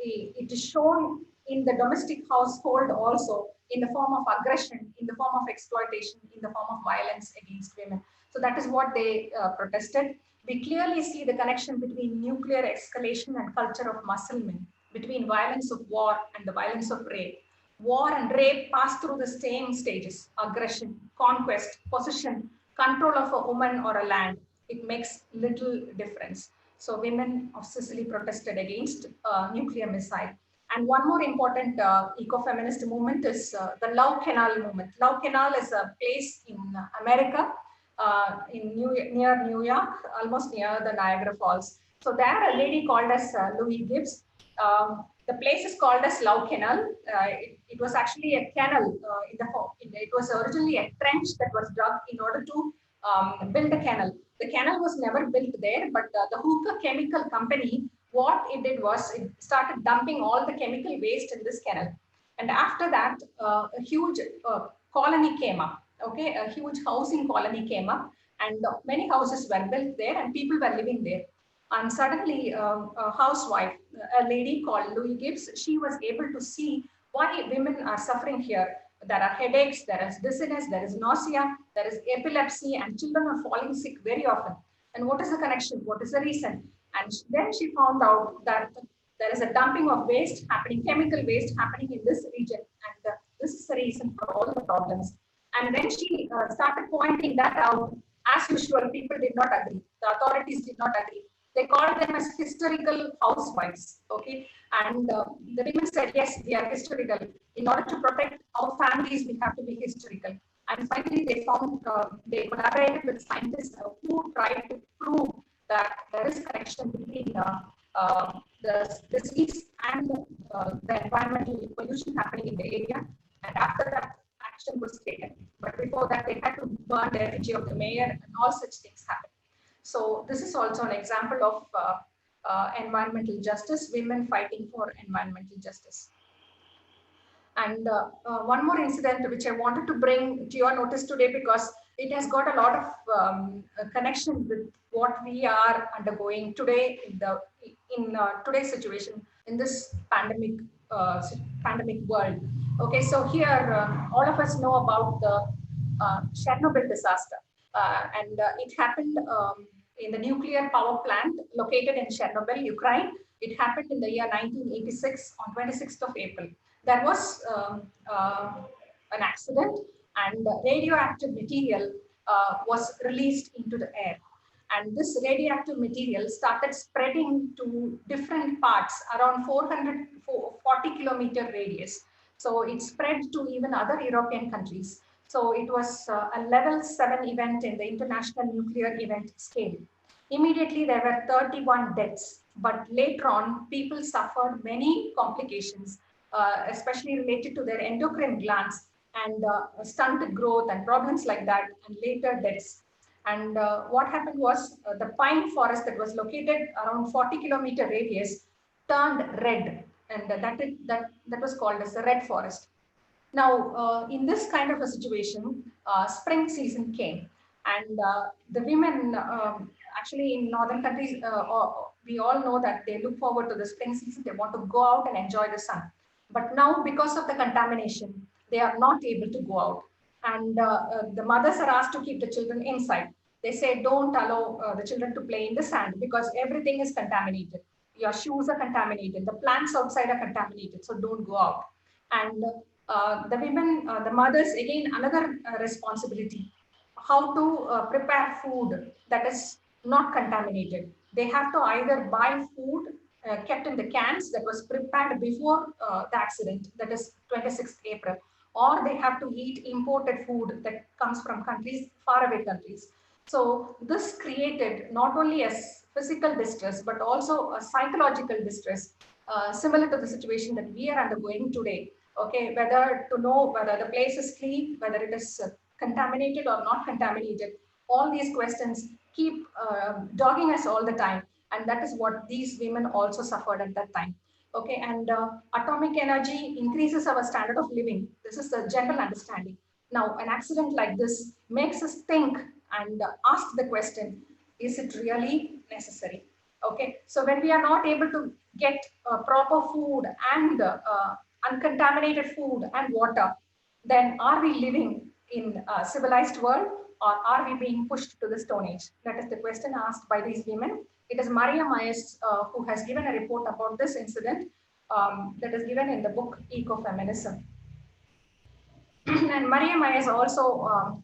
It is shown in the domestic household also in the form of aggression, in the form of exploitation, in the form of violence against women. So that is what they protested. We clearly see the connection between nuclear escalation and culture of musclement, between violence of war and the violence of rape. War and rape pass through the same stages: aggression, conquest, possession, control of a woman or a land. It makes little difference. So women of Sicily protested against nuclear missile. And one more important ecofeminist movement is the Love Canal movement. Love Canal is a place in America, near New York, almost near the Niagara Falls. So there, a lady called as Louis Gibbs. The place is called as Love Canal. It was actually a canal. It was originally a trench that was dug in order to build a canal. The canal was never built there, but the Hooker Chemical Company, what it did was it started dumping all the chemical waste in this canal. And after that, a huge colony came up. Okay, a huge housing colony came up, and many houses were built there, and people were living there. And suddenly, a housewife, a lady called Louis Gibbs, she was able to see why women are suffering here. There are headaches, there is dizziness, there is nausea, there is epilepsy, and children are falling sick very often. And what is the connection? What is the reason? And then she found out that there is a dumping of waste happening, chemical waste happening in this region. And this is the reason for all the problems. And when she started pointing that out, as usual, people did not agree. The authorities did not agree. They called them as hysterical housewives. Okay. And the women said, yes, we are hysterical. In order to protect our families, we have to be hysterical. And finally, they found, they collaborated with scientists who tried to prove that there is a connection between the disease and the environmental pollution happening in the area. And after that, action was taken. But before that, they had to burn the effigy of the mayor, and all such things happened. So this is also an example of environmental justice, women fighting for environmental justice. And one more incident which I wanted to bring to your notice today, because it has got a lot of connection with what we are undergoing today in today's situation, in this pandemic world. Okay, so here all of us know about the Chernobyl disaster, and it happened in the nuclear power plant located in Chernobyl, Ukraine. It happened in the year 1986 on 26th of April. There was an accident, and radioactive material was released into the air. And this radioactive material started spreading to different parts around 440 kilometer radius. So it spread to even other European countries. So it was a level 7 event in the International Nuclear Event Scale. Immediately, there were 31 deaths, but later on, people suffered many complications, especially related to their endocrine glands and stunted growth and problems like that, and later deaths. And what happened was the pine forest that was located around 40 kilometer radius turned red, and that was called as the red forest. Now, in this kind of a situation, spring season came, and the women, actually in northern countries, we all know that they look forward to the spring season. They want to go out and enjoy the sun. But now, because of the contamination, they are not able to go out. And the mothers are asked to keep the children inside. They say, don't allow the children to play in the sand because everything is contaminated. Your shoes are contaminated. The plants outside are contaminated. So don't go out. And the women, the mothers, again, another responsibility, how to prepare food that is not contaminated. They have to either buy food kept in the cans that was prepared before the accident, that is 26th April, or they have to eat imported food that comes from countries, faraway countries. So this created not only a physical distress, but also a psychological distress similar to the situation that we are undergoing today. Okay, whether to know whether the place is clean, whether it is contaminated or not contaminated, all these questions keep dogging us all the time. And that is what these women also suffered at that time. Okay, and atomic energy increases our standard of living. This is the general understanding. Now, an accident like this makes us think and ask the question, is it really necessary? Okay, so when we are not able to get proper food and uncontaminated food and water, then are we living in a civilized world, or are we being pushed to the Stone Age? That is the question asked by these women. It is Maria Myers who has given a report about this incident that is given in the book Ecofeminism. And Maria Myers also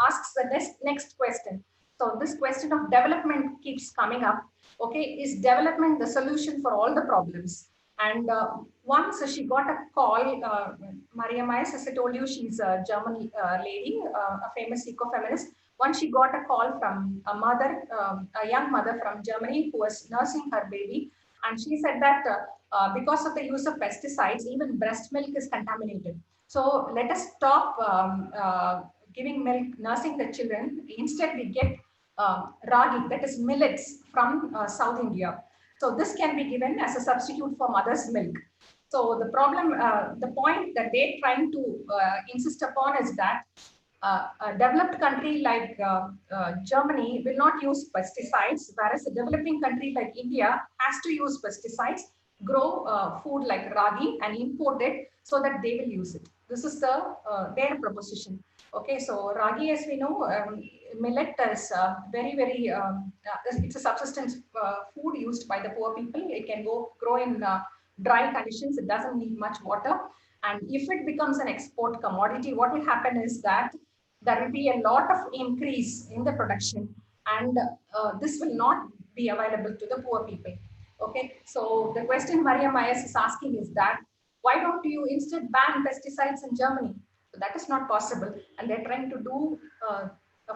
asks the next question. So this question of development keeps coming up. Okay, is development the solution for all the problems? And once she got a call, Maria Myers, as I told you, she's a German lady, a famous ecofeminist. Once she got a call from a mother, a young mother from Germany who was nursing her baby. And she said that because of the use of pesticides, even breast milk is contaminated. So let us stop giving milk, nursing the children. Instead, we get ragi, that is millets from South India. So this can be given as a substitute for mother's milk. So the problem, the point that they're trying to insist upon is that a developed country like Germany will not use pesticides, whereas a developing country like India has to use pesticides, grow food like ragi and import it so that they will use it. This is the their proposition. Okay, so ragi, as we know, millet is very, it's a subsistence food used by the poor people. It can grow in dry conditions. It doesn't need much water. And if it becomes an export commodity, what will happen is that there will be a lot of increase in the production, and this will not be available to the poor people. Okay, so the question Maria Myers is asking is that, why don't you instead ban pesticides in Germany? So that is not possible, and they're trying to do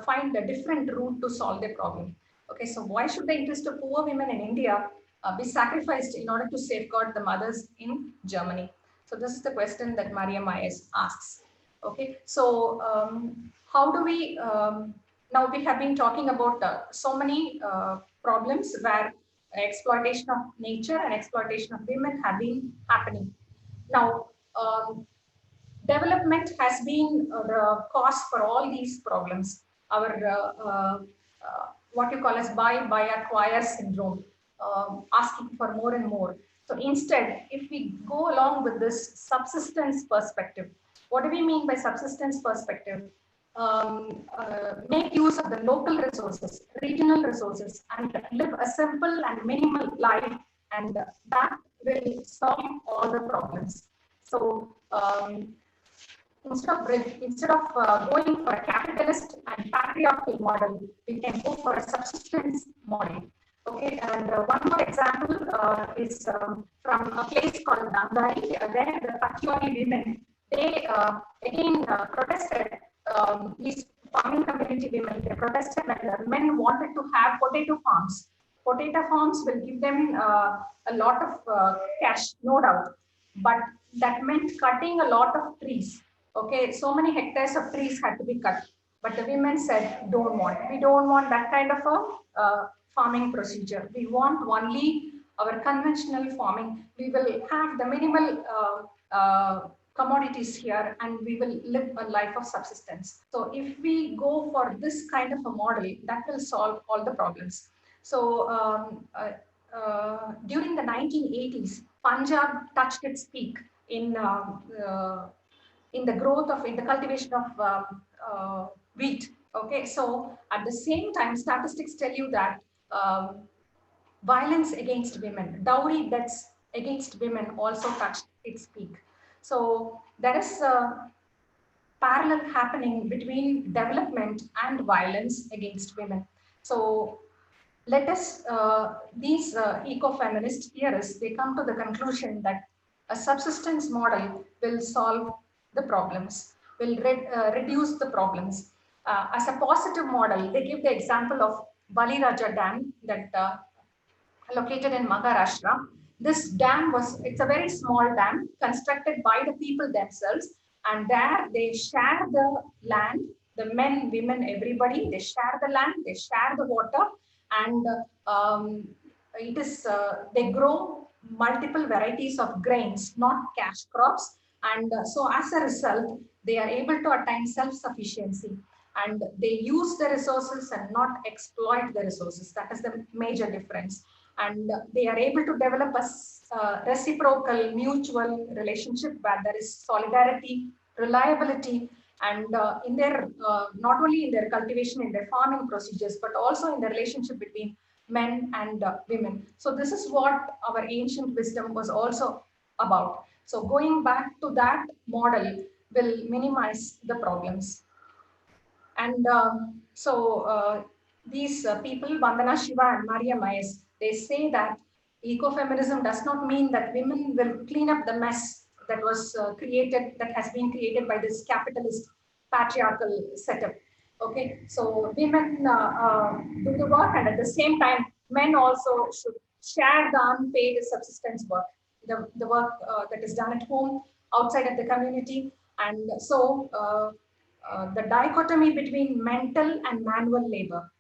find a different route to solve the problem. Okay, so why should the interest of poor women in India be sacrificed in order to safeguard the mothers in Germany? So this is the question that Maria Myers asks. Okay, so how do we, now we have been talking about so many problems where exploitation of nature and exploitation of women have been happening. Now, development has been the cause for all these problems. Our what you call as buy acquire syndrome, asking for more and more. So instead, if we go along with this subsistence perspective, what do we mean by subsistence perspective? Make use of the local resources, regional resources, and live a simple and minimal life, and that will solve all the problems. So instead of going for a capitalist and patriarchal model, we can go for a subsistence model. Okay, and one more example is from a place called Nandari, where the Pachiori women, they again protested, these farming community women, they protested when the men wanted to have potato farms. Potato farms will give them a lot of cash, no doubt, but that meant cutting a lot of trees. Okay, so many hectares of trees had to be cut, but the women said, we don't want that kind of a farming procedure. We want only our conventional farming. We will have the minimal commodities here, and we will live a life of subsistence. So if we go for this kind of a model, that will solve all the problems. So during the 1980s, Punjab touched its peak in the growth of, in the cultivation of wheat. Okay, so at the same time, statistics tell you that violence against women, dowry deaths against women also touched its peak. So there is a parallel happening between development and violence against women. So let us, these ecofeminist theorists, they come to the conclusion that a subsistence model will solve the problems, will reduce the problems. As a positive model, they give the example of Baliraja Dam that located in Maharashtra. This dam it's a very small dam constructed by the people themselves, and there they share the land, the men, women, everybody, they share the land, they share the water, and they grow multiple varieties of grains, not cash crops. And so as a result, they are able to attain self-sufficiency, and they use the resources and not exploit the resources. That is the major difference. And they are able to develop a reciprocal, mutual relationship where there is solidarity, reliability, and in their not only in their cultivation, in their farming procedures, but also in the relationship between men and women. So this is what our ancient wisdom was also about. So going back to that model will minimize the problems. And these people, Vandana Shiva and Maria Maes, they say that ecofeminism does not mean that women will clean up the mess that was that has been created by this capitalist patriarchal setup. Okay, so women do the work, and at the same time, men also should share the unpaid subsistence work, the work that is done at home, outside of the community. And so the dichotomy between mental and manual labor.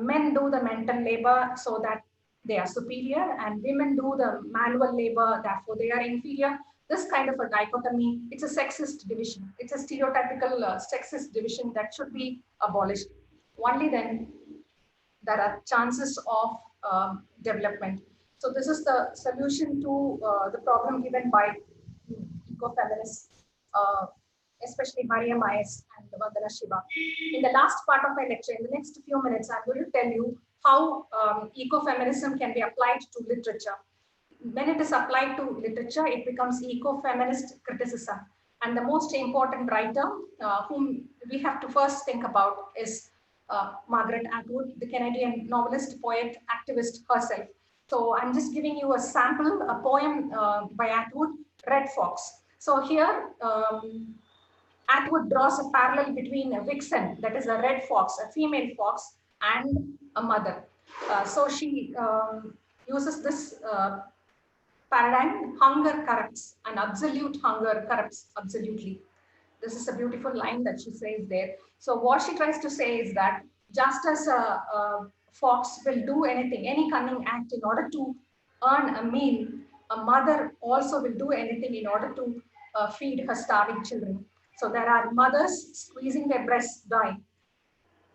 Men do the mental labor so that they are superior, and women do the manual labor, therefore they are inferior. This kind of a dichotomy, it's a sexist division. It's a stereotypical sexist division that should be abolished. Only then there are chances of development. So this is the solution to the problem given by ecofeminists, especially Maria Maes and Vandana Shiva. In the last part of my lecture, in the next few minutes, I'm going to tell you how ecofeminism can be applied to literature. When it is applied to literature, it becomes ecofeminist criticism. And the most important writer whom we have to first think about is Margaret Atwood, the Canadian novelist, poet, activist herself. So I'm just giving you a sample, a poem by Atwood, Red Fox. So here, Atwood draws a parallel between a vixen, that is a red fox, a female fox, and a mother. So she uses this paradigm: hunger corrupts, and absolute hunger corrupts absolutely. This is a beautiful line that she says there. So what she tries to say is that just as a fox will do anything, any cunning act in order to earn a meal, a mother also will do anything in order to feed her starving children. So there are mothers squeezing their breasts dry,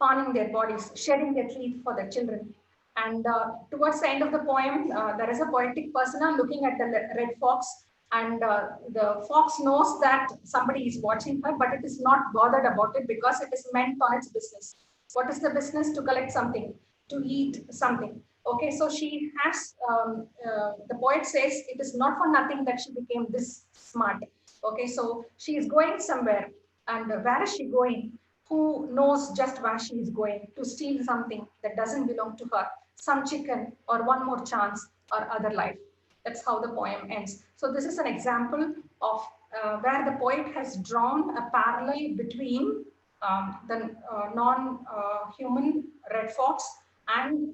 pawning their bodies, shedding their teeth for their children. And towards the end of the poem, there is a poetic persona looking at the red fox, and the fox knows that somebody is watching her, but it is not bothered about it because it is meant on its business. What is the business? To collect something, to eat something. Okay, so she has, the poet says, it is not for nothing that she became this smart. Okay, so she is going somewhere. And where is she going? Who knows just where she is going? To steal something that doesn't belong to her, some chicken or one more chance or other life. That's how the poem ends. So this is an example of where the poet has drawn a parallel between the non-human red fox and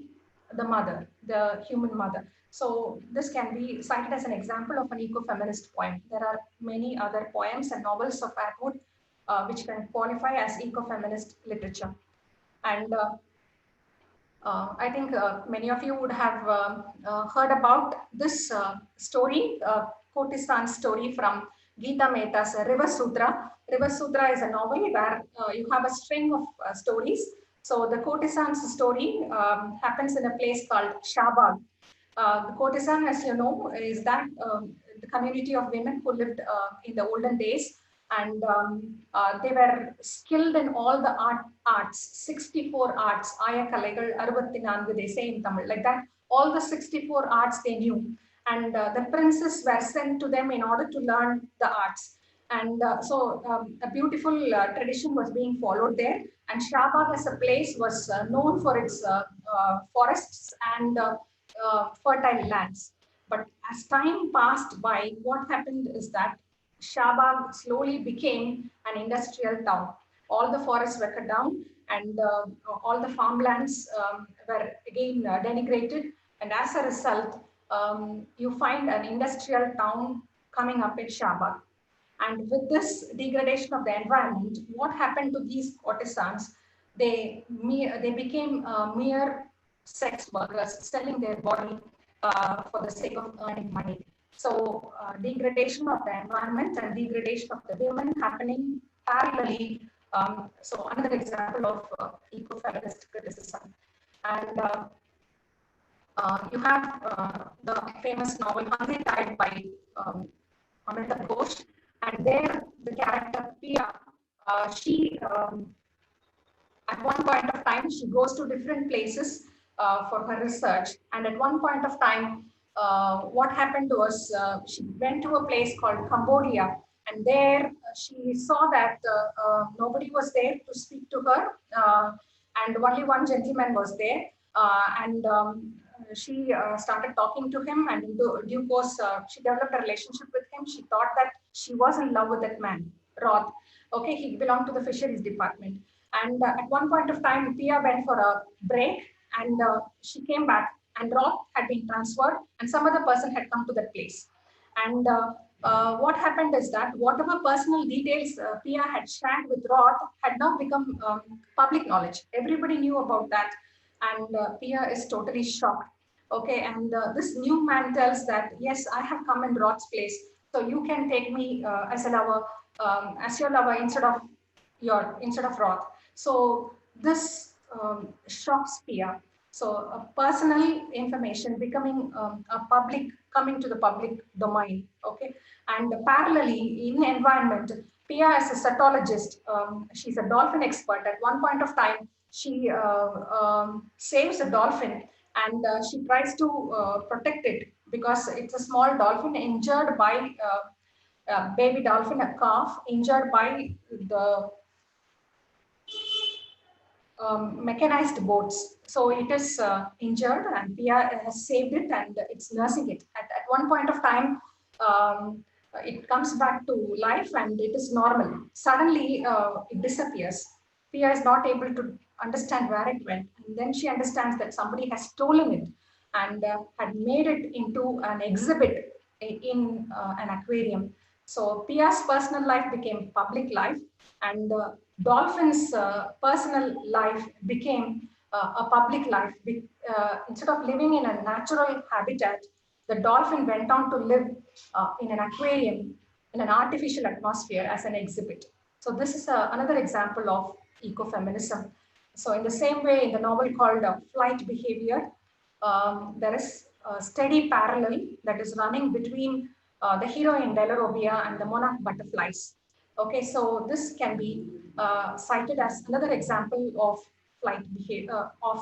the mother, the human mother. So this can be cited as an example of an ecofeminist poem. There are many other poems and novels of Atwood which can qualify as ecofeminist literature. And I think many of you would have heard about this story, Kotisan's story from Geeta Mehta's River Sutra. River Sutra is a novel where you have a string of stories. So the Kotisan's story happens in a place called Shahbag. The courtesan, as you know, is that the community of women who lived in the olden days, and they were skilled in all the arts, 64 arts, Ayakalegal, 64, they say in Tamil, like that, all the 64 arts they knew. And the princes were sent to them in order to learn the arts. And so a beautiful tradition was being followed there. And Shahbag as a place was known for its forests and fertile lands. But as time passed by, what happened is that Shahbag slowly became an industrial town. All the forests were cut down, and all the farmlands were again denigrated. And as a result, you find an industrial town coming up in Shahbag. And with this degradation of the environment, what happened to these courtesans? They became mere sex workers, selling their body for the sake of earning money. So degradation of the environment and degradation of the women happening parallelly. So another example of eco-feminist criticism. And you have the famous novel Untitled by Amrita Ghosh, and there the character Pia, she at one point of time she goes to different places for her research, and at one point of time what happened was she went to a place called Cambodia, and there she saw that nobody was there to speak to her, and only one gentleman was there, and she started talking to him, and in due course she developed a relationship with him. She thought that she was in love with that man, Roth. Okay, he belonged to the fisheries department. And at one point of time, Pia went for a break, and she came back, and Roth had been transferred, and some other person had come to that place. And what happened is that whatever personal details Pia had shared with Roth had now become public knowledge. Everybody knew about that, and Pia is totally shocked. Okay, and this new man tells that, yes, I have come in Roth's place, so you can take me as a lover, as your lover instead of Roth. So this shocks Pia. So personal information becoming a public, coming to the public domain. Okay, and parallelly in environment, Pia is a cetologist. She's a dolphin expert. At one point of time, she saves a dolphin, and she tries to protect it because it's a small dolphin injured by baby dolphin, a calf injured by the mechanized boats. So it is injured, and Pia has saved it, and it's nursing it. At one point of time, it comes back to life and it is normal. Suddenly, it disappears. Pia is not able to understand where it went. And then she understands that somebody has stolen it and had made it into an exhibit in an aquarium. So Pia's personal life became public life, and dolphins' personal life became a public life. Instead of living in a natural habitat, the dolphin went on to live in an aquarium, in an artificial atmosphere as an exhibit. So this is another example of ecofeminism. So in the same way, in the novel called Flight Behavior, there is a steady parallel that is running between the heroine Delarobia and the monarch butterflies. Okay, so this can be cited as another example of flight behavior, of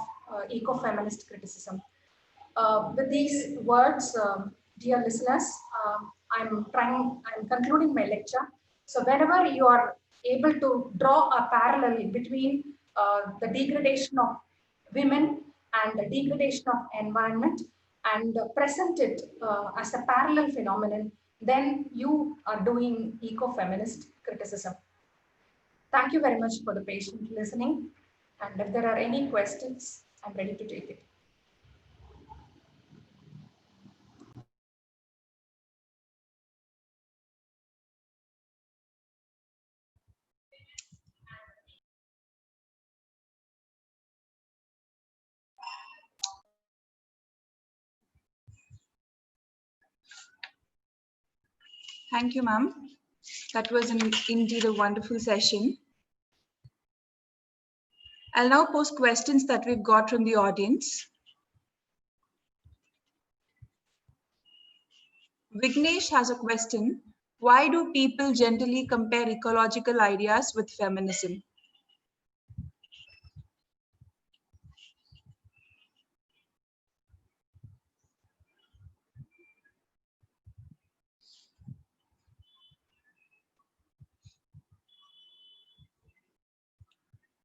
ecofeminist criticism. With these words, dear listeners, I'm concluding my lecture. So whenever you are able to draw a parallel between the degradation of women and the degradation of environment, and present it as a parallel phenomenon, then you are doing ecofeminist criticism. Thank you very much for the patient listening. And if there are any questions, I'm ready to take it.
Thank you, ma'am. That was indeed a wonderful session. I'll now post questions that we've got from the audience. Vignesh has a question. Why do people generally compare ecological ideas with feminism?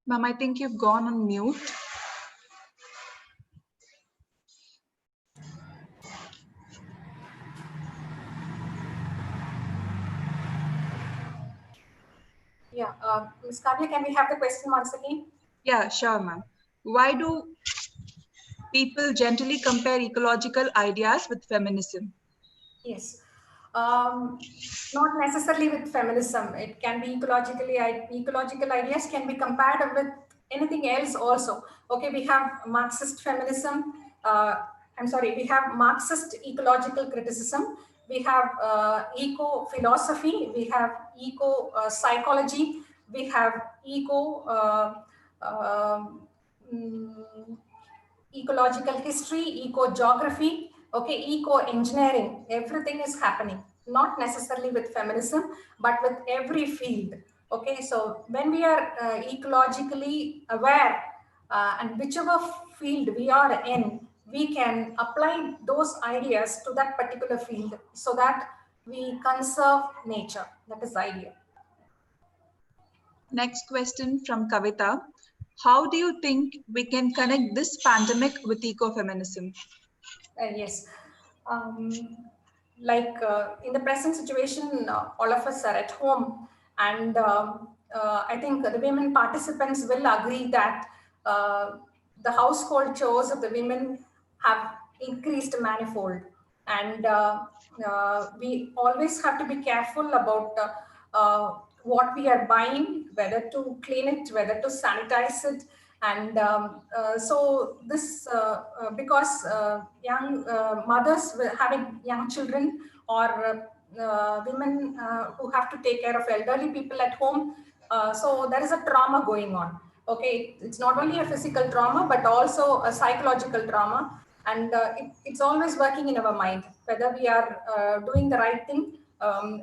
Ma'am, I think you've gone on mute.
Yeah, Ms. Kavya, can we have the question once again?
Yeah, sure, ma'am. Why do people generally compare ecological ideas with feminism?
Yes. Not necessarily with feminism. It can be ecological ideas can be compared with anything else also. Okay, we have Marxist feminism. I'm sorry, we have Marxist ecological criticism. We have eco philosophy. We have eco psychology. We have eco mm, ecological history, eco-geography, okay, eco-engineering, everything is happening, not necessarily with feminism, but with every field. Okay, so when we are ecologically aware and whichever field we are in, we can apply those ideas to that particular field so that we conserve nature. That is the idea.
Next question from Kavita. How do you think we can connect this pandemic with ecofeminism?
Yes. Um, in the present situation, all of us are at home, and I think the women participants will agree that the household chores of the women have increased manifold, and we always have to be careful about what we are buying, whether to clean it, whether to sanitize it. And so this, because young mothers having young children, or women who have to take care of elderly people at home, so there is a trauma going on. Okay, it's not only a physical trauma, but also a psychological trauma. And it's always working in our mind, whether we are doing the right thing,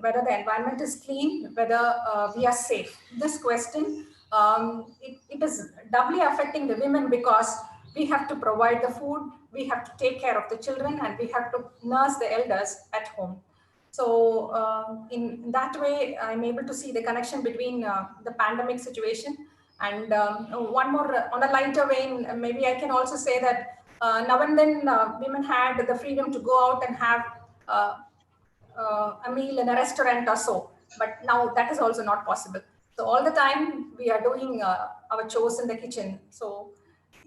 whether the environment is clean, whether we are safe. This question, it is doubly affecting the women, because we have to provide the food, we have to take care of the children, and we have to nurse the elders at home. So in that way, I'm able to see the connection between the pandemic situation. And one more, on a lighter vein, maybe I can also say that now and then women had the freedom to go out and have a meal in a restaurant or so. But now that is also not possible. So all the time we are doing our chores in the kitchen. So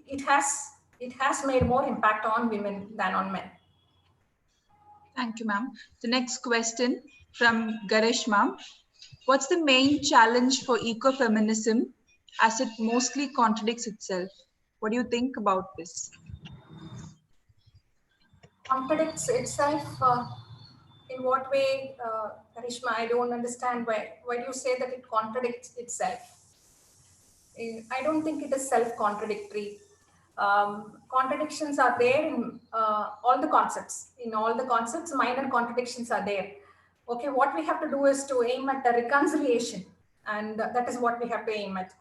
it has made more impact on women than on men.
Thank you, ma'am. The next question from Garesh ma'am. What's the main challenge for ecofeminism as it mostly contradicts itself? What do you think about this?
Contradicts itself in what way, Karishma? I don't understand why do you say that it contradicts itself? I don't think it is self-contradictory. Contradictions are there in all the concepts. In all the concepts, minor contradictions are there. Okay, what we have to do is to aim at a reconciliation, and that is what we have to aim at.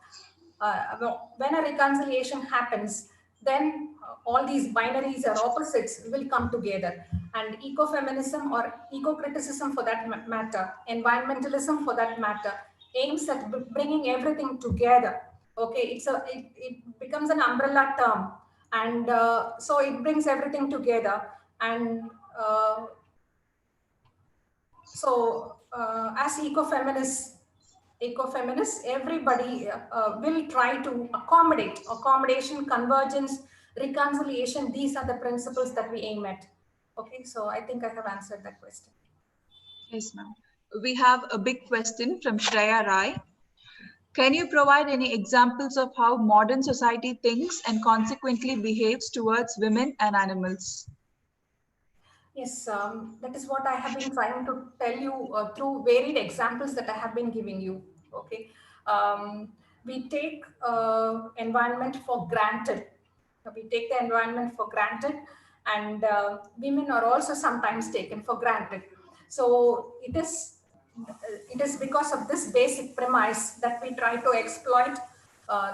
When a reconciliation happens, then all these binaries or opposites will come together. And ecofeminism, or eco-criticism for that matter, environmentalism for that matter, aims at bringing everything together. Okay, it becomes an umbrella term, and so it brings everything together. And as ecofeminists, everybody will try to accommodation, convergence, reconciliation. These are the principles that we aim at. Okay, so I think I have answered that question.
Yes, ma'am. We have a big question from Shreya Rai. Can you provide any examples of how modern society thinks and consequently behaves towards women and animals?
Yes, that is what I have been trying to tell you through varied examples that I have been giving you. Okay, we take environment for granted. We take the environment for granted, and women are also sometimes taken for granted. So it is because of this basic premise that we try to exploit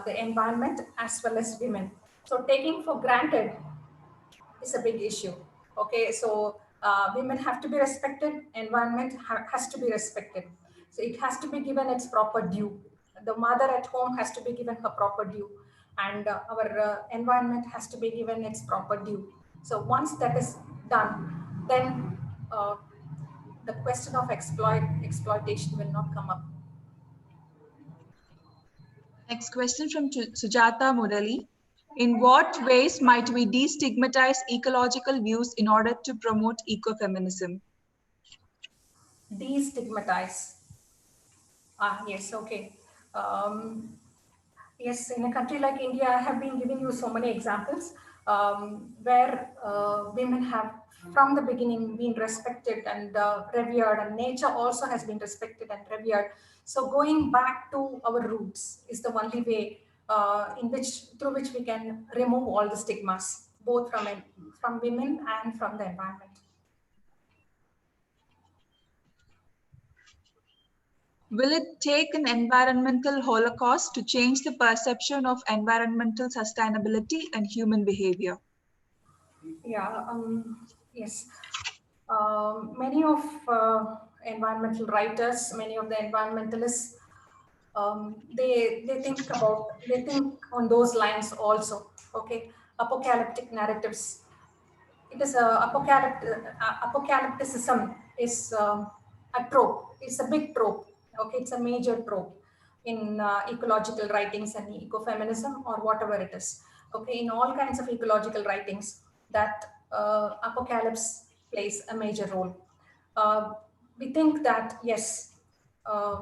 the environment as well as women. So taking for granted is a big issue. Okay, so women have to be respected, environment has to be respected. So it has to be given its proper due. The mother at home has to be given her proper due, and our environment has to be given its proper due. So once that is done, then the question of exploitation will not come up.
Next question from Sujata Murali. In what ways might we destigmatize ecological views in order to promote ecofeminism?
Destigmatize. Yes, okay. Um, yes, in a country like India, I have been giving you so many examples where women have, from the beginning, been respected and revered, and nature also has been respected and revered. So, going back to our roots is the only way through which we can remove all the stigmas, both from women and from the environment.
Will it take an environmental holocaust to change the perception of environmental sustainability and human behavior?
Yeah, yes. Many of environmental writers, many of the environmentalists, they think on those lines also. Okay, apocalyptic narratives. It is apocalypticism is a trope. It's a big trope. Okay, it's a major trope in ecological writings and ecofeminism or whatever it is. Okay, in all kinds of ecological writings, that apocalypse plays a major role. Uh, we think that yes,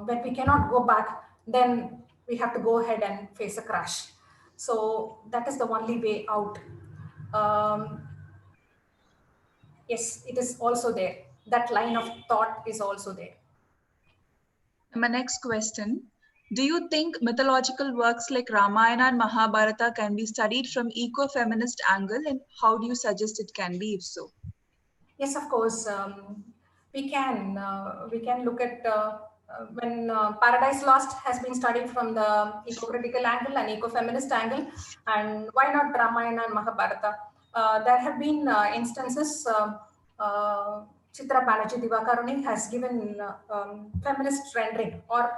when we cannot go back, then we have to go ahead and face a crash. So that is the only way out. Um, yes, it is also there. That line of thought is also there.
My next question, do you think mythological works like Ramayana and Mahabharata can be studied from eco-feminist angle, and how do you suggest it can be if so?
Yes, of course. We can look at when Paradise Lost has been studied from the eco-critical angle and eco-feminist angle, and why not Ramayana and Mahabharata? There have been instances. Chitra Banerjee Divakaruni has given feminist rendering, or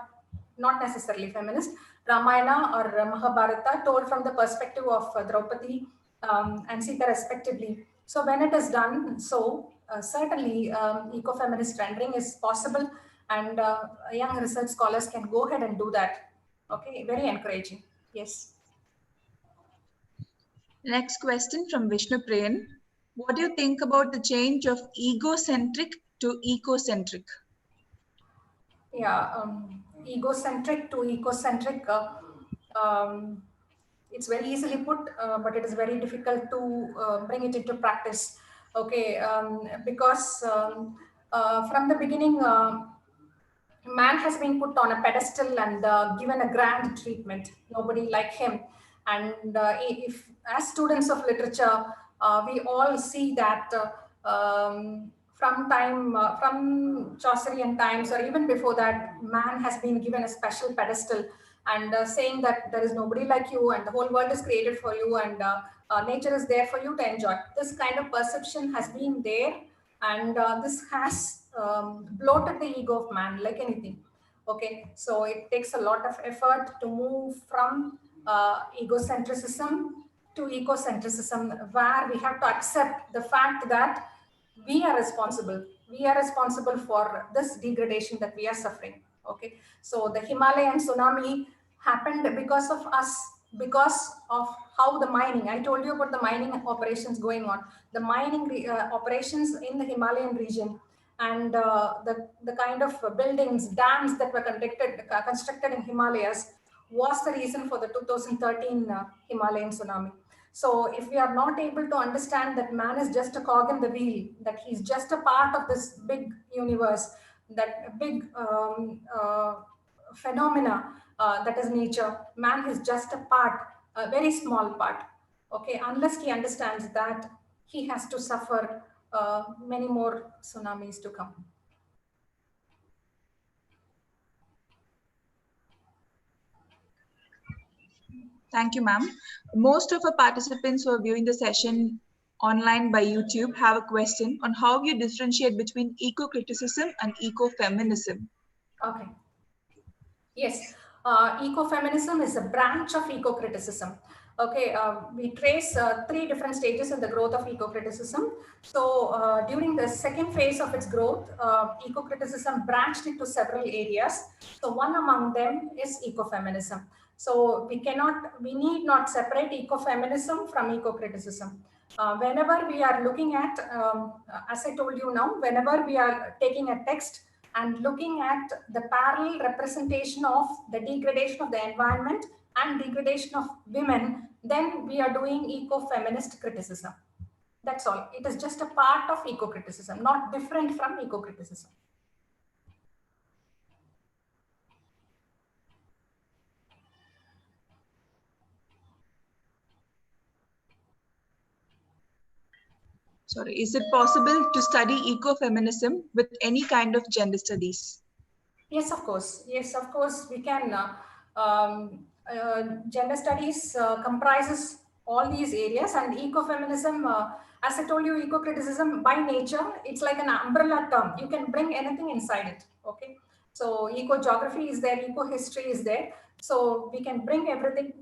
not necessarily feminist, Ramayana or Mahabharata, told from the perspective of Draupadi and Sita respectively. So when it is done, so certainly eco-feminist rendering is possible, and young research scholars can go ahead and do that. Okay, very encouraging. Yes.
Next question from Vishnu Priyan. What do you think about the change of egocentric to ecocentric?
Yeah, egocentric to ecocentric. It's very easily put, but it is very difficult to bring it into practice. Okay, because from the beginning, man has been put on a pedestal and given a grand treatment. Nobody like him. And if, as students of literature, we all see that from Chaucerian times, or even before that, man has been given a special pedestal, and saying that there is nobody like you, and the whole world is created for you, and nature is there for you to enjoy. This kind of perception has been there, and this has bloated the ego of man like anything. Okay, so it takes a lot of effort to move from egocentrism to ecocentrism, where we have to accept the fact that we are responsible. We are responsible for this degradation that we are suffering. Okay, so the Himalayan tsunami happened because of us, because of how the mining. I told you about the mining operations going on. The mining operations in the Himalayan region, and the kind of buildings, dams that were constructed in Himalayas was the reason for the 2013 Himalayan tsunami. So if we are not able to understand that man is just a cog in the wheel, that he's just a part of this big universe, that big phenomena that is nature, man is just a part, a very small part. Okay, unless he understands that, he has to suffer many more tsunamis to come.
Thank you, ma'am. Most of our participants who are viewing the session online by YouTube have a question on how you differentiate between eco-criticism and ecofeminism.
Okay. Yes, ecofeminism is a branch of eco-criticism. Okay, we trace three different stages in the growth of eco-criticism. So during the second phase of its growth, eco-criticism branched into several areas. So one among them is ecofeminism. So we need not separate ecofeminism from eco-criticism. Whenever we are looking at, as I told you now, whenever we are taking a text and looking at the parallel representation of the degradation of the environment and degradation of women, then we are doing eco-feminist criticism. That's all. It is just a part of eco-criticism, not different from eco-criticism.
Sorry, is it possible to study ecofeminism with any kind of gender studies?
Yes, of course. Yes, of course, we can. Gender studies comprises all these areas, and ecofeminism, as I told you, eco-criticism by nature, it's like an umbrella term. You can bring anything inside it. Okay. So eco-geography is there, eco-history is there. So we can bring everything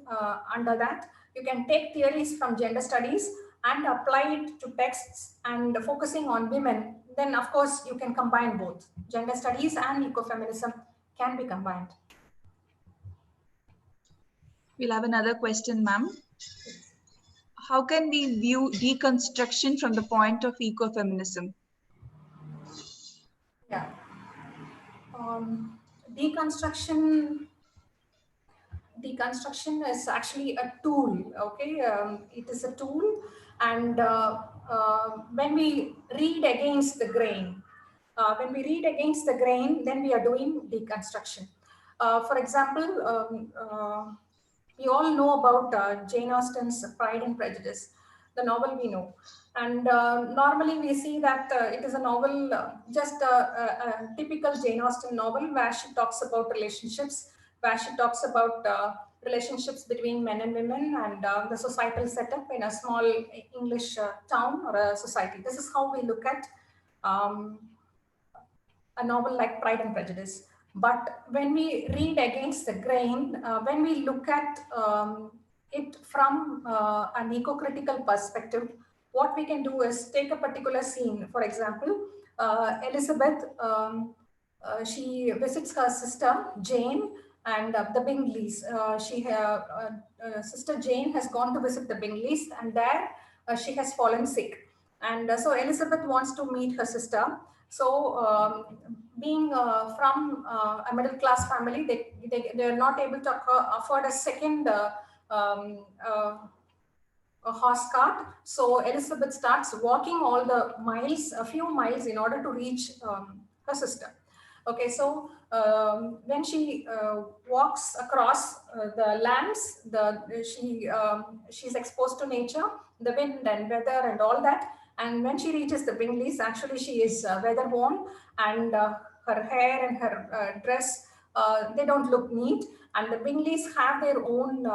under that. You can take theories from gender studies and apply it to texts and focusing on women. Then of course you can combine both. Gender studies and ecofeminism can be combined.
We'll have another question, ma'am. How can we view deconstruction from the point of ecofeminism?
Yeah. Deconstruction is actually a tool. Okay, it is a tool, and when we read against the grain, then we are doing deconstruction. For example, we all know about Jane Austen's Pride and Prejudice, the novel we know. And normally we see that it is a novel, just a typical Jane Austen novel where she talks about relationships, where she talks about relationships between men and women and the societal setup in a small English town or a society. This is how we look at a novel like Pride and Prejudice. But when we read against the grain, when we look at it from an eco-critical perspective, what we can do is take a particular scene. For example, Elizabeth, she visits her sister Jane and the Bingleys. Sister Jane has gone to visit the Bingleys, and there she has fallen sick. And so Elizabeth wants to meet her sister. So being from a middle class family, they are not able to afford a second a horse cart. So Elizabeth starts walking all the miles, a few miles, in order to reach her sister. Okay, so when she walks across the lands, she's exposed to nature, the wind and weather and all that. And when she reaches the Bingleys, actually she is weather worn, and her hair and her dress, they don't look neat. And the Bingleys have their own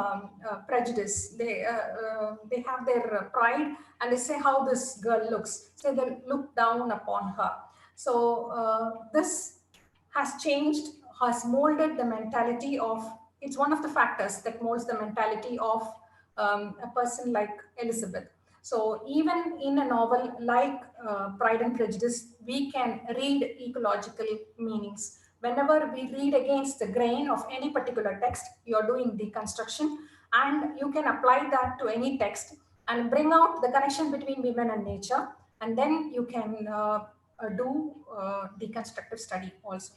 prejudice. They have their pride, and they say how this girl looks. So they look down upon her. So this has changed, has molded the mentality of, it's one of the factors that molds the mentality of a person like Elizabeth. So even in a novel like Pride and Prejudice, we can read ecological meanings. Whenever we read against the grain of any particular text, you're doing deconstruction, and you can apply that to any text and bring out the connection between women and nature, and then you can do deconstructive study also.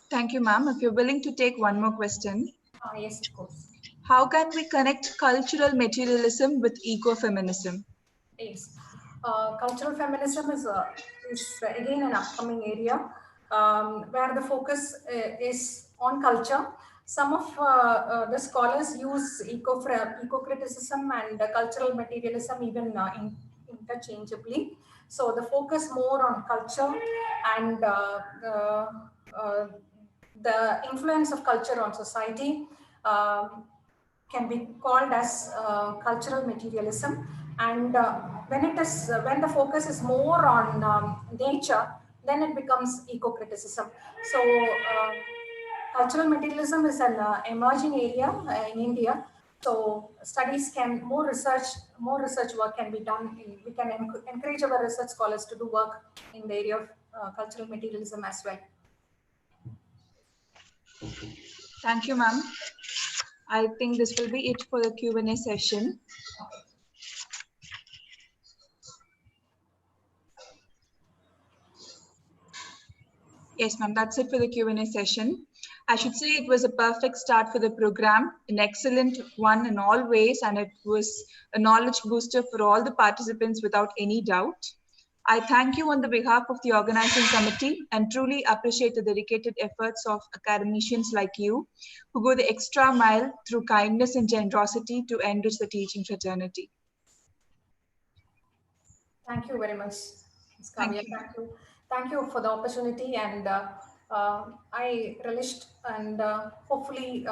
Thank you, ma'am. If you're willing to take one more question.
Yes, of course.
How can we connect cultural materialism with ecofeminism?
Yes. Cultural feminism is again an upcoming area where the focus is on culture. Some of the scholars use eco-criticism and cultural materialism even interchangeably. So the focus more on culture and the influence of culture on society can be called as cultural materialism. And when the focus is more on nature, then it becomes eco-criticism. So cultural materialism is an emerging area in India. So studies can more research work can be done. We can encourage our research scholars to do work in the area of cultural materialism as well.
Thank you, ma'am. I think this will be it for the Q&A session. Yes, ma'am, that's it for the Q&A session. I should say it was a perfect start for the program, an excellent one in all ways, and it was a knowledge booster for all the participants without any doubt. I thank you on the behalf of the organizing committee and truly appreciate the dedicated efforts of academicians like you who go the extra mile through kindness and generosity to enrich the teaching fraternity.
Thank you very much, Ms.
Thank
Kavya.
you.
Thank you for the opportunity, and I relished, and hopefully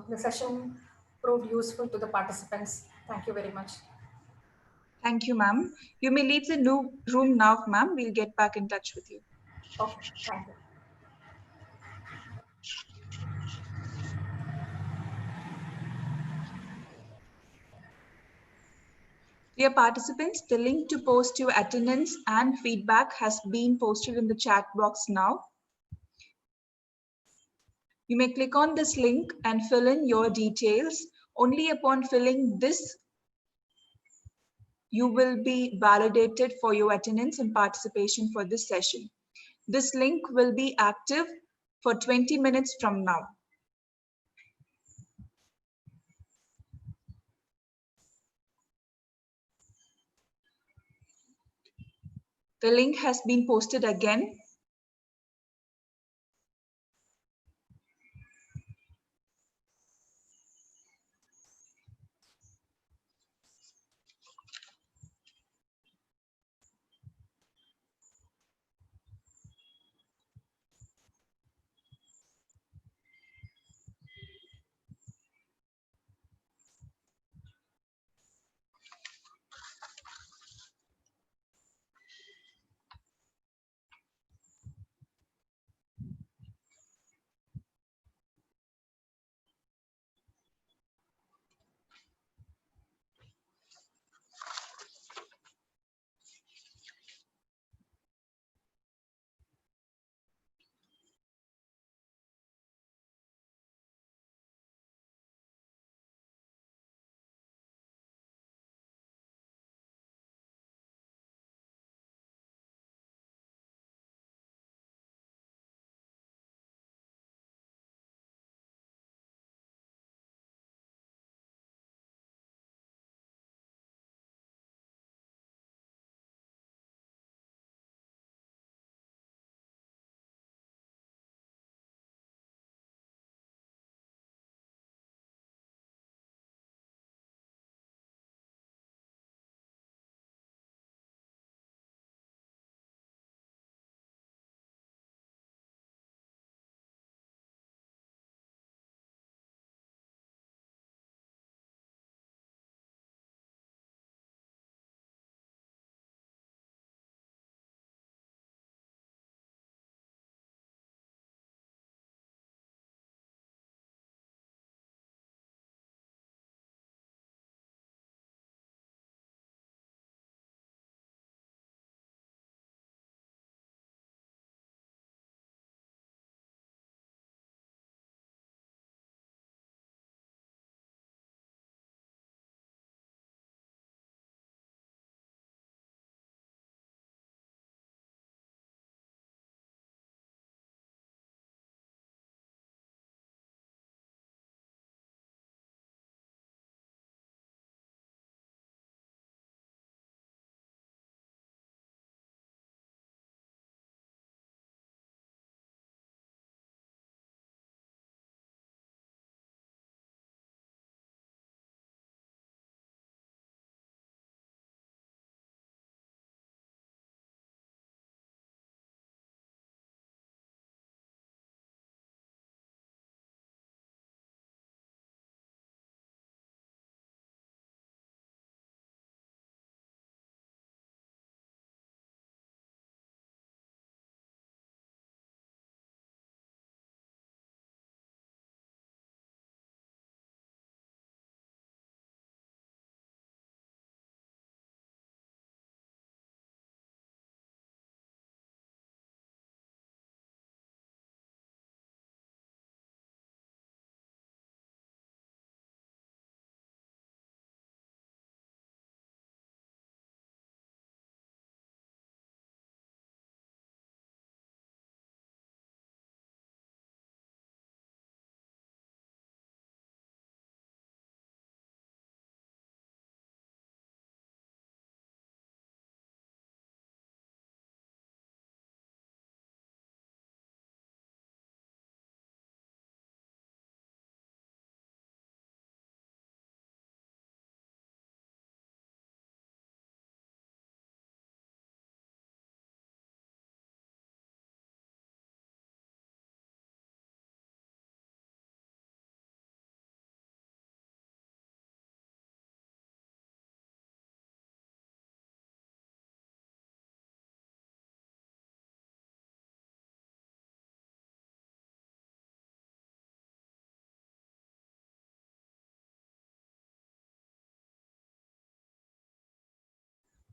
the session proved useful to the participants. Thank you very much.
Thank you, ma'am. You may leave the new room now, ma'am. We'll get back in touch with you.
Okay, thank you.
Dear participants, the link to post your attendance and feedback has been posted in the chat box now. You may click on this link and fill in your details. Only upon filling this, you will be validated for your attendance and participation for this session. This link will be active for 20 minutes from now. The link has been posted again.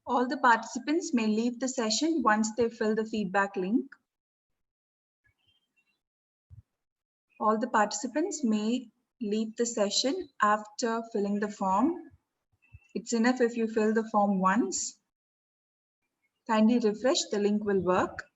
All the participants may leave the session once they fill the feedback link. All the participants may leave the session after filling the form. It's enough if you fill the form once. Kindly refresh, the link will work.